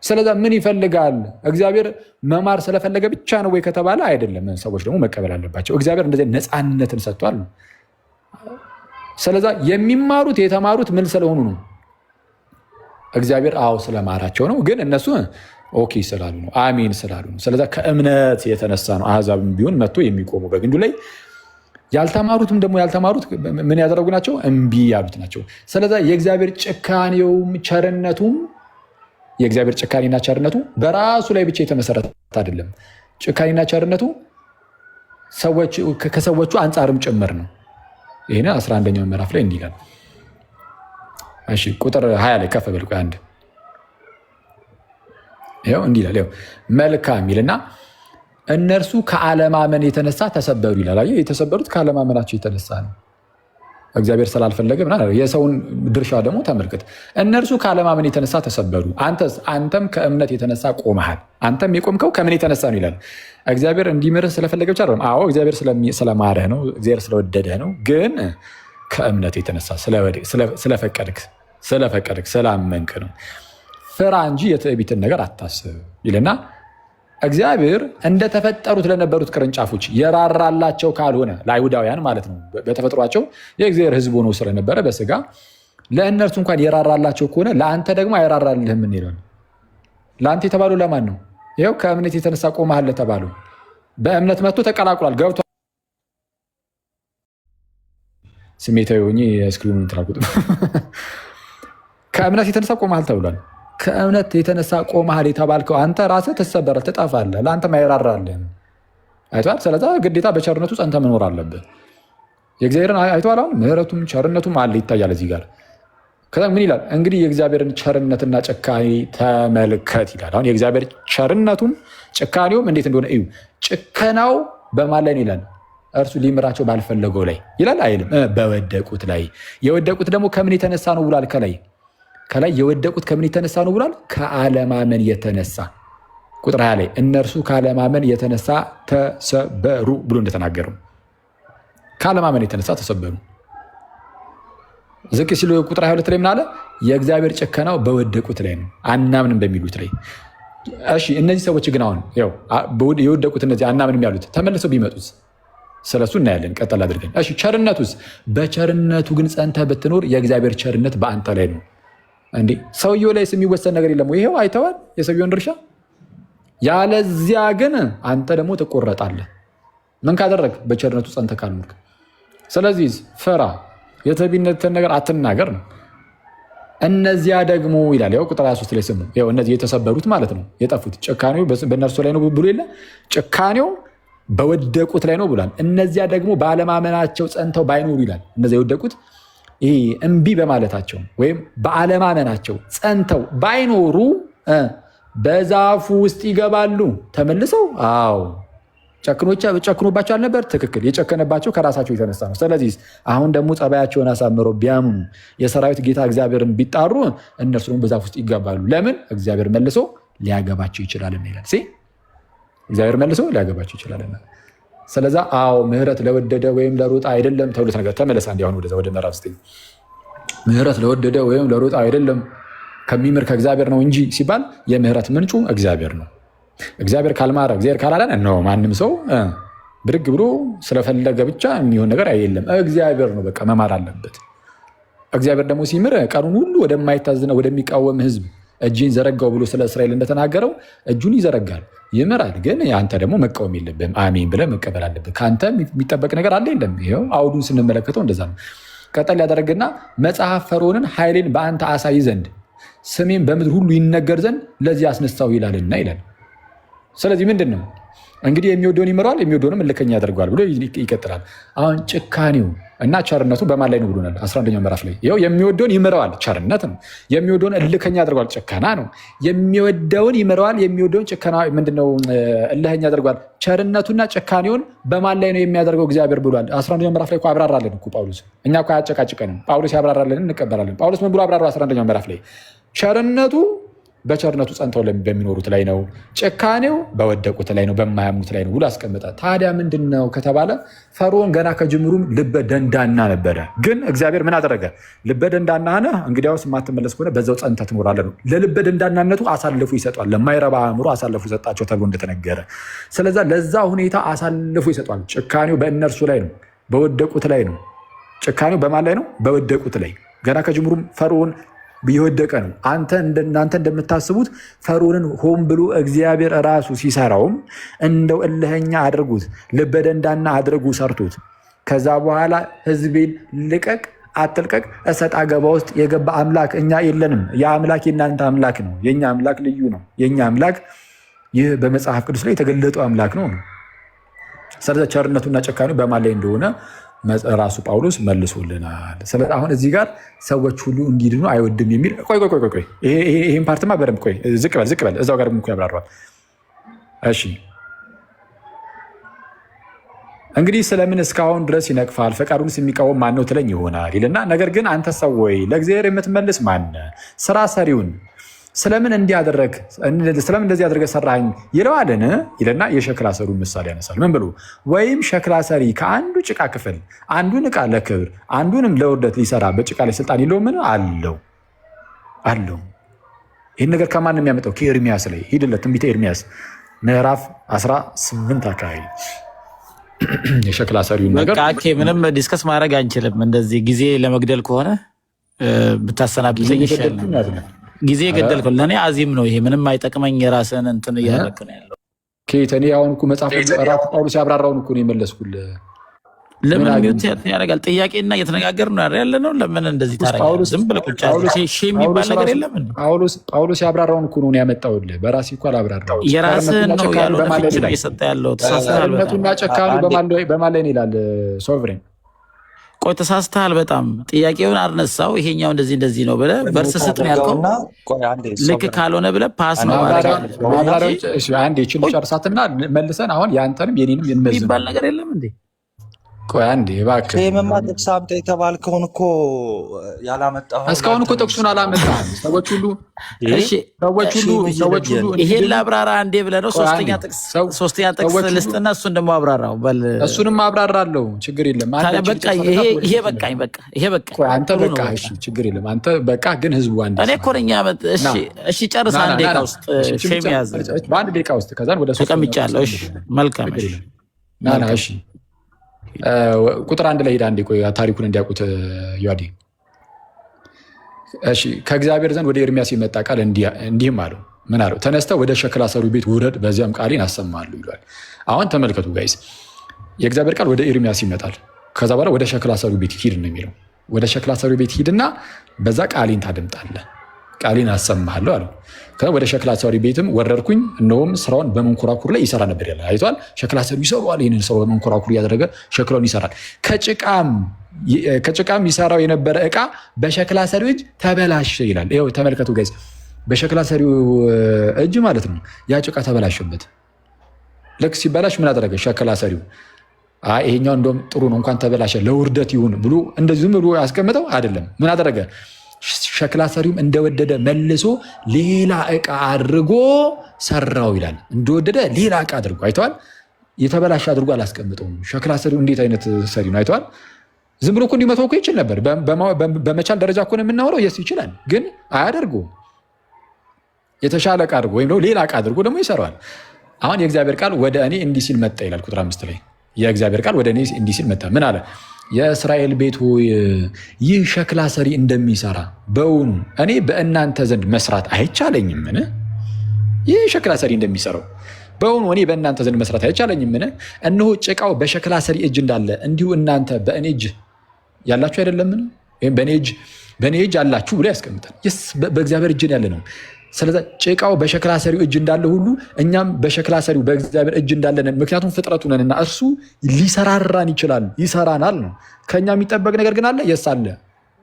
S1: ስለዛ ምን ይፈልጋል እግዚአብሔር? መማር ስለፈለገ ብቻ ነው ወይ ከተባለ አይደለም። ሰዎች ደግሞ መቀበል አለባቸው። እግዚአብሔር እንደዚህ ነፃነትን ሰጥቷል። ስለዛ የሚማሩት የተማሩት ምን ስለሆኑ ነው? እግዚአብሔር ስለማራቸው ነው። ግን እነሱ ኦኬ ስላሉ ነው፣ አሜን ስላሉ ነው። ስለዛ ከእምነት የተነሳ ነው አሕዛብም ቢሆን መጥቶ የሚቆሙ በግንዱ ላይ። ያልተማሩትም ደግሞ ያልተማሩት ምን ያደረጉ ናቸው? እምቢ ያሉት ናቸው። ስለዛ የእግዚአብሔር ጭካኔውም ቸርነቱም የእግዚአብሔር ጭካኔና ቸርነቱ በራሱ ላይ ብቻ የተመሰረተ አይደለም። ጭካኔና ቸርነቱ ከሰዎቹ አንጻርም ጭምር ነው። ይህን 11ኛው ምዕራፍ ላይ እንዲህ ይላል። እሺ ቁጥር 20 ላይ ከፍ በል አንድ ይኸው እንዲህ ይላል። መልካም ይልና እነርሱ ከአለማመን የተነሳ ተሰበሩ ይላል። የተሰበሩት ከአለማመናቸው የተነሳ ነው። እግዚአብሔር ስላልፈለገ የሰውን ድርሻ ደግሞ ተመልከት። እነርሱ ከአለማመን የተነሳ ተሰበሩ፣ አንተም ከእምነት የተነሳ ቆመሃል። አንተም የቆምከው ከምን የተነሳ ነው ይላል። እግዚአብሔር እንዲምርህ ስለፈለገ ብቻ አይደለም። እግዚአብሔር ስለማረህ ነው፣ እግዚአብሔር ስለወደደህ ነው። ግን ከእምነት የተነሳ ስለፈቀድክ ስላመንክ ነው። ፍራ እንጂ የትዕቢትን ነገር አታስብ ይልና እግዚአብሔር እንደተፈጠሩት ለነበሩት ቅርንጫፎች የራራላቸው ካልሆነ ለአይሁዳውያን ማለት ነው፣ በተፈጥሯቸው የእግዚአብሔር ሕዝብ ሆነው ስለነበረ በስጋ ለእነርሱ እንኳን የራራላቸው ከሆነ ለአንተ ደግሞ አይራራልህም። ምን ይላል? ለአንተ የተባለው ለማን ነው? ይኸው ከእምነት የተነሳ ቆመሃል ለተባለው በእምነት መጥቶ ተቀላቅሏል፣ ገብቷል። ስሜታዊ ሆኜ ስክሪኑን ትራቁጥ። ከእምነት የተነሳ ቆመሃል ተብሏል። ከእምነት የተነሳ ቆመሃል የተባልከው አንተ ራስህ ትሰበራለህ፣ ትጠፋለህ። ለአንተም አይራራልህም። አይተዋል። ስለዛ ግዴታ በቸርነቱ ጸንተ መኖር አለብህ። የእግዚአብሔርን አይተዋል። አሁን ምሕረቱም ቸርነቱም አለ ይታያል እዚህ ጋር። ከዛ ምን ይላል እንግዲህ? የእግዚአብሔርን ቸርነትና ጭካኔ ተመልከት ይላል። አሁን የእግዚአብሔር ቸርነቱም ጭካኔውም እንዴት እንደሆነ እዩ። ጭከናው በማን ላይ ነው ይላል? እርሱ ሊምራቸው ባልፈለገው ላይ ይላል አይልም? በወደቁት ላይ። የወደቁት ደግሞ ከምን የተነሳ ነው ብሏል? ከላይ የወደቁት ከምን የተነሳ ነው ብሏል? ከአለማመን የተነሳ። ቁጥር 20 ላይ እነርሱ ከአለማመን የተነሳ ተሰበሩ ብሎ እንደተናገረው ከአለማመን የተነሳ ተሰበሩ። ዝቅ ሲሉ ቁጥር 22 ላይ ምን አለ? የእግዚአብሔር ጭከናው በወደቁት ላይ ነው፣ አናምንም በሚሉት ላይ። እሺ እነዚህ ሰዎች ግን አሁን ያው የወደቁት እነዚህ አናምንም ያሉት ተመልሰው ቢመጡት ስለሱ እናያለን ቀጠል አድርገን። እሺ ቸርነቱስ? በቸርነቱ ግን ጸንተህ ብትኖር የእግዚአብሔር ቸርነት በአንተ ላይ ነው። እንዴ ሰውየው ላይ የሚወሰን ነገር የለም ወይ? ይሄው አይተዋል የሰውየውን ድርሻ። ያለዚያ ግን አንተ ደግሞ ትቆረጣለህ። ምን ካደረግ? በቸርነቱ ጸንተህ ካልኖርክ። ስለዚህ ፍራ፣ የትዕቢነትን ነገር አትናገር ነው። እነዚያ ደግሞ ይላል ያው ቁጥር 23 ላይ ስሙ። ያው እነዚህ የተሰበሩት ማለት ነው የጠፉት፣ ጭካኔው በእነርሱ ላይ ነው ብሎ የለ ጭካኔው በወደቁት ላይ ነው ብሏል። እነዚያ ደግሞ ባለማመናቸው ጸንተው ባይኖሩ ይላል። እነዚያ የወደቁት ይሄ እምቢ በማለታቸው ወይም በአለማመናቸው ጸንተው ባይኖሩ በዛፉ ውስጥ ይገባሉ ተመልሰው። አዎ ጨክኖባቸው አልነበር? ትክክል። የጨከነባቸው ከራሳቸው የተነሳ ነው። ስለዚህ አሁን ደግሞ ጸባያቸውን አሳምረው ቢያምኑ የሰራዊት ጌታ እግዚአብሔርን ቢጣሩ እነርሱ ደግሞ በዛፍ ውስጥ ይገባሉ። ለምን? እግዚአብሔር መልሶ ሊያገባቸው ይችላልና ይላል። እግዚአብሔር መልሶ ሊያገባቸው ይችላልና። ስለዛ አዎ ምህረት ለወደደ ወይም ለሮጣ አይደለም ተብሎት ነገር ተመለሳ። እንዲሁን ወደ ምዕራፍ 9 ምህረት ለወደደ ወይም ለሮጣ አይደለም ከሚምር ከእግዚአብሔር ነው እንጂ ሲባል የምህረት ምንጩ እግዚአብሔር ነው። እግዚአብሔር ካልማረ እግዚአብሔር ካላለን ነው ማንም ሰው ብድግ ብሎ ስለፈለገ ብቻ የሚሆን ነገር የለም። እግዚአብሔር ነው በቃ መማር አለበት። እግዚአብሔር ደግሞ ሲምር ቀኑን ሁሉ ወደማይታዝና ወደሚቃወም ህዝብ እጅን ዘረጋው ብሎ ስለ እስራኤል እንደተናገረው እጁን ይዘረጋል፣ ይምራል። ግን አንተ ደግሞ መቃወም የለብህም፣ አሜን ብለህ መቀበል አለብህ። ከአንተ የሚጠበቅ ነገር አለ የለም? ይኸው አውዱን ስንመለከተው እንደዛ ነው። ቀጠል ያደረግና መጽሐፍ ፈርዖንን ኃይሌን በአንተ አሳይ ዘንድ ስሜን በምድር ሁሉ ይነገር ዘንድ ለዚህ አስነሳው ይላልና ይላል። ስለዚህ ምንድን ነው እንግዲህ የሚወደውን ይምረዋል፣ የሚወደውንም እልከኛ ያደርገዋል ብሎ ይቀጥላል። አሁን ጭካኔው እና ቸርነቱ በማን ላይ ነው ብሎናል? 11ኛው ምዕራፍ ላይ ይኸው የሚወደውን ይምረዋል፣ ቸርነት ነው። የሚወደውን እልከኛ ያደርገዋል፣ ጭከና ነው። የሚወደውን ይምረዋል፣ የሚወደውን ጭከና ምንድነው? እልከኛ ያደርገዋል። ቸርነቱና ጭካኔውን በማን ላይ ነው የሚያደርገው እግዚአብሔር ብሏል። 11ኛው ምዕራፍ ላይ አብራራለን እኮ ጳውሎስ። እኛ እኮ አያጨቃጭቀንም። ጳውሎስ ያብራራለን እንቀበላለን። ጳውሎስ ምን ብሎ አብራራ? 11ኛው ምዕራፍ ላይ ቸርነቱ በቸርነቱ ጸንተው በሚኖሩት ላይ ነው፣ ጭካኔው በወደቁት ላይ ነው፣ በማያምኑት ላይ ነው ብሎ አስቀምጠ። ታዲያ ምንድን ነው ከተባለ ፈርዖን ገና ከጅምሩም ልበ ደንዳና ነበረ። ግን እግዚአብሔር ምን አደረገ? ልበ ደንዳና ነህ እንግዲያውስ የማትመለስ ከሆነ በዛው ጸንተህ ትኖራለህ ነው። ለልበ ደንዳናነቱ አሳልፎ ይሰጧል፣ ለማይረባ አእምሮ አሳልፎ ሰጣቸው ተብሎ እንደተነገረ። ስለዛ ለዛ ሁኔታ አሳልፎ ይሰጧል። ጭካኔው በእነርሱ ላይ ነው፣ በወደቁት ላይ ነው። ጭካኔው በማን ላይ ነው? በወደቁት ላይ። ገና ከጅምሩም ፈርዖን የወደቀ ነው። እናንተ እንደምታስቡት ፈርዖንን ሆን ብሎ እግዚአብሔር ራሱ ሲሰራውም እንደው እልኸኛ አድርጉት፣ ልበደንዳና አድርጉ ሰርቶት። ከዛ በኋላ ህዝቤን ልቀቅ አትልቀቅ እሰጥ አገባ ውስጥ የገባ አምላክ እኛ የለንም። ያ አምላክ የእናንተ አምላክ ነው። የእኛ አምላክ ልዩ ነው። የእኛ አምላክ ይህ በመጽሐፍ ቅዱስ ላይ የተገለጠው አምላክ ነው። ስለዚህ ቸርነቱና ጨካኔው በማን ላይ እንደሆነ ራሱ ጳውሎስ መልሶልናል። ስለዚህ አሁን እዚህ ጋር ሰዎች ሁሉ እንዲድኑ አይወድም የሚል ቆይ ይህን ፓርትማ በደንብ ቆይ ዝቅ በል እዛው ጋር እኮ ያብራራዋል። እሺ እንግዲህ ስለምን እስካሁን ድረስ ይነቅፋል? ፈቃዱንስ የሚቃወም ማን ነው ትለኝ ይሆናል ይልና፣ ነገር ግን አንተ ሰው ወይ ለእግዚአብሔር የምትመልስ ማን ስራ ሰሪውን ስለምን እንደዚህ አድርገህ ሰራኝ ይለዋልን ይልና የሸክላ ሰሪውን ምሳሌ ያነሳል። ምን ብሎ? ወይም ሸክላ ሰሪ ከአንዱ ጭቃ ክፍል አንዱን ዕቃ ለክብር አንዱንም ለውርደት ሊሰራ በጭቃ ላይ ስልጣን የለውምን? አለው። ይህን ነገር ከማን የሚያመጣው? ከኤርሚያስ ላይ ሂድለት። ትንቢተ ኤርሚያስ ምዕራፍ 18 አካባቢ የሸክላ ሰሪውን ነገር
S2: ምንም ዲስከስ ማድረግ አንችልም። እንደዚህ ጊዜ ለመግደል ከሆነ ብታሰናብተኝ ይሻላል። ጊዜ ገደልከው። ለእኔ አዚም ነው ይሄ። ምንም አይጠቅመኝ። የራስህን እንትን እያደረክ ነው ያለው።
S1: እኔ አሁን እኮ መጽሐፍ ጳውሎስ ያብራራውን እኮ ነው የመለስኩልህ።
S2: ለምን ያደርጋል? ጥያቄና እየተነጋገር ነው ያለ ነው። ለምን እንደዚህ ታደርጋለህ? ዝም ብለህ ቁጭ የሚባል ነገር የለም።
S1: ጳውሎስ ያብራራውን እኮ ነው ያመጣሁልህ። በራሴ እኮ አላብራራሁም።
S2: የራስህን ነው ያልሆነ ፍቺ ነው እየሰጠ ያለው። ተሳስተሃል።
S1: ጨካኔው በማን ላይ ነው ይላል ሶቨሬን።
S2: ቆይ ተሳስተሃል በጣም። ጥያቄውን አልነሳው። ይሄኛው እንደዚህ ነው ብለህ ቨርስ ስጥ ነው ያልከው። ልክ ካልሆነ ብለህ ፓስ ነው
S1: አንዴ ጨርሳትና መልሰን አሁን የአንተንም የኔንም
S2: የሚባል ነገር የለም እንዴ?
S1: ቆይ አንዴ እባክህ።
S4: ሴምማ ጥቅስ አምጣ የተባልከውን እኮ ያላመጣኸው
S1: እስካሁን እኮ ጥቅሱን አላመጣህም። ሰዎች ሁሉ
S2: ይሄን ላብራራ አንዴ ብለህ ነው። ሶስተኛ ጥቅስ ልስጥና እሱን ደግሞ አብራራው።
S1: እሱንም አብራራለሁ፣ ችግር የለም።
S2: ይሄ በቃኝ፣ ይሄ በቃ
S1: አንተ በቃ እሺ፣ ችግር የለም። አንተ በቃ ግን ህዝቡ አንዴ
S2: እኔ እኮ ነኝ። እሺ ጨርስ። አንድ ደቂቃ ውስጥ ሼም ያዘ፣
S1: በአንድ ደቂቃ ውስጥ ከዛን ወደ ሶስት
S2: ተቀምጫለሁ። እሺ መልካም።
S1: እሺ ቁጥር 1 ላይ ሄዳ አንዴ ቆይ ታሪኩን እንዲያውቁት ዮሐዴ። እሺ ከእግዚአብሔር ዘንድ ወደ ኤርሚያስ የመጣ ቃል እንዲህም አለው። ምን አለው? ተነስተህ ወደ ሸክላ ሰሪው ቤት ውረድ፣ በዚያም ቃሌን አሰማሃለሁ ይሏል። አሁን ተመልከቱ ጋይስ፣ የእግዚአብሔር ቃል ወደ ኤርሚያስ ይመጣል። ከዛ በኋላ ወደ ሸክላ ሰሪው ቤት ሂድ ነው የሚለው። ወደ ሸክላ ሰሪው ቤት ሂድና በዛ ቃሌን ታደምጣለህ፣ ቃሌን አሰማሃለሁ አለው። ወደ ሸክላ ሰሪ ቤትም ወረድኩኝ፣ እነሆም ስራውን በመንኮራኩር ላይ ይሰራ ነበር ያለ አይቷል። ሸክላ ሰሪ ይሰራዋል፣ ይህንን ስራው በመንኮራኩር እያደረገ ሸክላውን ይሰራል። ከጭቃም ይሰራው የነበረ እቃ በሸክላ ሰሪው እጅ ተበላሸ ይላል። ይኸው ተመልከቱ ጋይስ፣ በሸክላ ሰሪው እጅ ማለት ነው ያ ጭቃ ተበላሸበት። ልክ ሲበላሽ ምን አደረገ ሸክላ ሰሪው? ይሄኛው እንደውም ጥሩ ነው እንኳን ተበላሸ ለውርደት ይሁን ብሎ እንደዚህ ዝም ብሎ ያስቀምጠው አይደለም። ምን አደረገ? ሸክላ ሰሪውም እንደወደደ መልሶ ሌላ እቃ አድርጎ ሰራው ይላል። እንደወደደ ሌላ እቃ አድርጎ አይተዋል። የተበላሸ አድርጎ አላስቀምጠውም። ሸክላ ሰሪው እንዴት አይነት ሰሪ ነው አይተዋል። ዝም ብሎ እኮ እንዲመተው እኮ ይችል ነበር። በመቻል ደረጃ እኮ ነው የምናወራው። የስ ይችላል፣ ግን አያደርገውም። የተሻለ እቃ አድርጎ ወይም ሌላ እቃ አድርጎ ደግሞ ይሰራዋል። አሁን የእግዚአብሔር ቃል ወደ እኔ እንዲህ ሲል መጣ ይላል ቁጥር 5 ላይ። የእግዚአብሔር ቃል ወደ እኔ እንዲህ ሲል መጣ። ምን አለ? የእስራኤል ቤት ሆይ ይህ ሸክላ ሰሪ እንደሚሰራ በውኑ እኔ በእናንተ ዘንድ መስራት አይቻለኝምን? ይህ ሸክላ ሰሪ እንደሚሰራው በውኑ እኔ በእናንተ ዘንድ መስራት አይቻለኝምን? እነሆ ጭቃው በሸክላ ሰሪ እጅ እንዳለ እንዲሁ እናንተ በእኔ እጅ ያላችሁ አይደለምን? ወይም በእኔ እጅ አላችሁ ብሎ ያስቀምጣል። በእግዚአብሔር እጅ ያለ ነው። ስለዚህ ጭቃው በሸክላ ሰሪው እጅ እንዳለ ሁሉ እኛም በሸክላ ሰሪው በእግዚአብሔር እጅ እንዳለን፣ ምክንያቱም ፍጥረቱ ነንና እርሱ ሊሰራራን ይችላል፣ ይሰራናል ነው። ከኛ የሚጠበቅ ነገር ግን አለ። የስ አለ።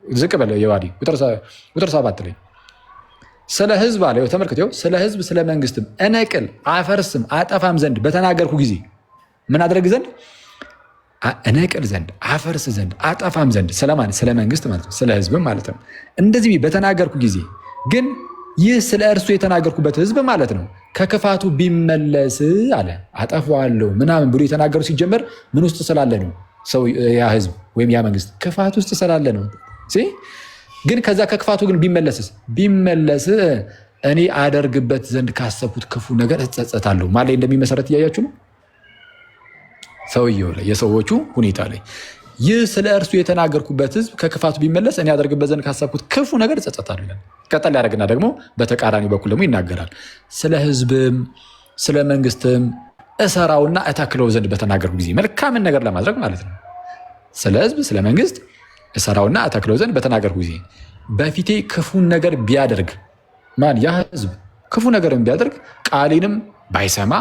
S1: ዝቅ በለ የዋዲ ቁጥር 7 ላይ ስለ ህዝብ አለ። ተመልከቱ፣ ስለ ህዝብ ስለ መንግስትም እነቅል አፈርስም አጠፋም ዘንድ በተናገርኩ ጊዜ ምን አድረግ ዘንድ? እነቅል ዘንድ አፈርስ ዘንድ አጠፋም ዘንድ ስለማን? ስለ መንግስት ማለት ነው፣ ስለ ህዝብም ማለት ነው። እንደዚህ በተናገርኩ ጊዜ ግን ይህ ስለ እርሱ የተናገርኩበት ህዝብ ማለት ነው ከክፋቱ ቢመለስ አለ አጠፋዋለሁ ምናምን ብሎ የተናገሩ ሲጀመር ምን ውስጥ ስላለ ነው? ሰው ያ ህዝብ ወይም ያ መንግስት ክፋት ውስጥ ስላለ ነው። ግን ከዛ ከክፋቱ ግን ቢመለስ እኔ አደርግበት ዘንድ ካሰብኩት ክፉ ነገር እጸጸታለሁ። ማን ላይ እንደሚመሰረት እያያችሁ ነው? ሰውየው ላይ፣ የሰዎቹ ሁኔታ ላይ። ይህ ስለ እርሱ የተናገርኩበት ህዝብ ከክፋቱ ቢመለስ እኔ አደርግበት ዘንድ ካሰብኩት ክፉ ነገር እጸጸታለሁ ይላል። ቀጠል ያደርግና ደግሞ በተቃራኒ በኩል ደግሞ ይናገራል። ስለ ህዝብም ስለ መንግስትም እሰራውና እተክለው ዘንድ በተናገርኩ ጊዜ መልካምን ነገር ለማድረግ ማለት ነው። ስለ ህዝብ ስለ መንግስት እሰራውና እተክለው ዘንድ በተናገርኩ ጊዜ በፊቴ ክፉን ነገር ቢያደርግ ማን? ያ ህዝብ ክፉ ነገርን ቢያደርግ ቃሌንም ባይሰማ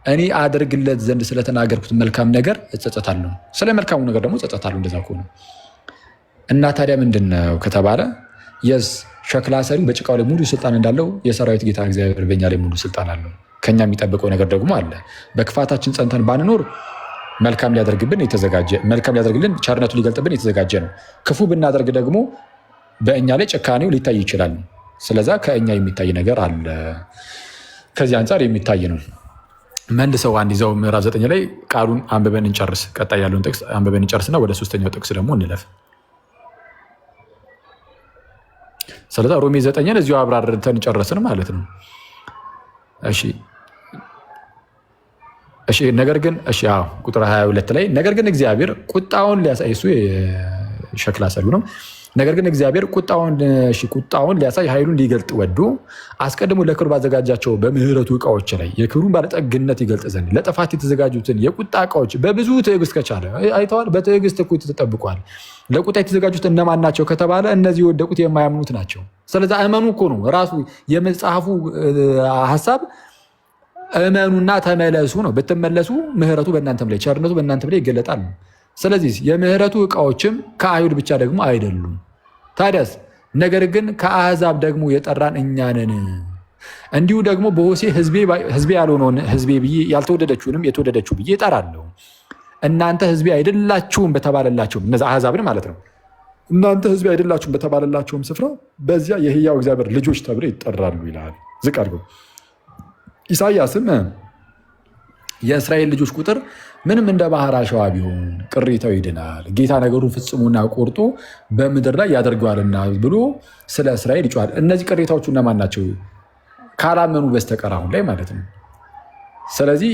S1: እኔ አደርግለት ዘንድ ስለተናገርኩት መልካም ነገር እጸጸታለሁ። ስለ መልካሙ ነገር ደግሞ እጸጸታለሁ። እንደዛ ከሆነ እና ታዲያ ምንድን ነው ከተባለ የስ ሸክላ ሰሪው በጭቃው ላይ ሙሉ ስልጣን እንዳለው የሰራዊት ጌታ እግዚአብሔር በኛ ላይ ሙሉ ስልጣን አለው። ከኛ የሚጠብቀው ነገር ደግሞ አለ። በክፋታችን ጸንተን ባንኖር መልካም ሊያደርግልን ቸርነቱ ሊገልጥብን የተዘጋጀ ነው። ክፉ ብናደርግ ደግሞ በእኛ ላይ ጭካኔው ሊታይ ይችላል። ስለዛ ከእኛ የሚታይ ነገር አለ። ከዚህ አንጻር የሚታይ ነው። መልሰው አንድ ይዘው ምዕራፍ 9 ላይ ቃሉን አንብበን እንጨርስ። ቀጣይ ያለውን ጥቅስ አንብበን እንጨርስና ወደ 3ኛው ጥቅስ ደግሞ እንለፍ። ስለዛ ሮሜ 9ን እዚሁ አብራርተን ጨረስን ማለት ነው። እሺ ነገር ግን ቁጥር 22 ላይ ነገር ግን እግዚአብሔር ቁጣውን ሊያሳይ፣ እሱ ሸክላ ሰሪው ነው። ነገር ግን እግዚአብሔር ቁጣውን ሊያሳይ ኃይሉን ሊገልጥ ወዶ አስቀድሞ ለክብር ባዘጋጃቸው በምህረቱ ዕቃዎች ላይ የክብሩን ባለጠግነት ይገልጥ ዘንድ ለጥፋት የተዘጋጁትን የቁጣ ዕቃዎች በብዙ ትዕግስት ከቻለ አይተዋል። በትዕግስት እኮ ተጠብቋል። ለቁጣ የተዘጋጁት እነማን ናቸው ከተባለ እነዚህ የወደቁት የማያምኑት ናቸው። ስለዚ እመኑ እኮ ነው ራሱ የመጽሐፉ ሀሳብ። እመኑና ተመለሱ ነው። ብትመለሱ ምህረቱ በእናንተም ላይ ቸርነቱ በእናንተም ላይ ይገለጣል ነው። ስለዚህ የምህረቱ ዕቃዎችም ከአይሁድ ብቻ ደግሞ አይደሉም። ታዲያስ ነገር ግን ከአሕዛብ ደግሞ የጠራን እኛ ነን። እንዲሁ ደግሞ በሆሴዕ ሕዝቤ ያልሆነውን ሕዝቤ ብዬ ያልተወደደችውንም የተወደደችው ብዬ እጠራለሁ። እናንተ ሕዝቤ አይደላችሁም በተባለላቸውም እነዚያ አሕዛብን ማለት ነው። እናንተ ሕዝቤ አይደላችሁም በተባለላቸውም ስፍራ በዚያ የሕያው እግዚአብሔር ልጆች ተብለው ይጠራሉ ይላል። ዝቅ አድርገው ኢሳይያስም የእስራኤል ልጆች ቁጥር ምንም እንደ ባህር አሸዋ ቢሆን ቅሬታው ይድናል፣ ጌታ ነገሩን ፍጽሙና ቆርጦ በምድር ላይ ያደርገዋልና ብሎ ስለ እስራኤል ይጮሃል። እነዚህ ቅሬታዎቹ እነማን ናቸው? ካላመኑ በስተቀር አሁን ላይ ማለት ነው። ስለዚህ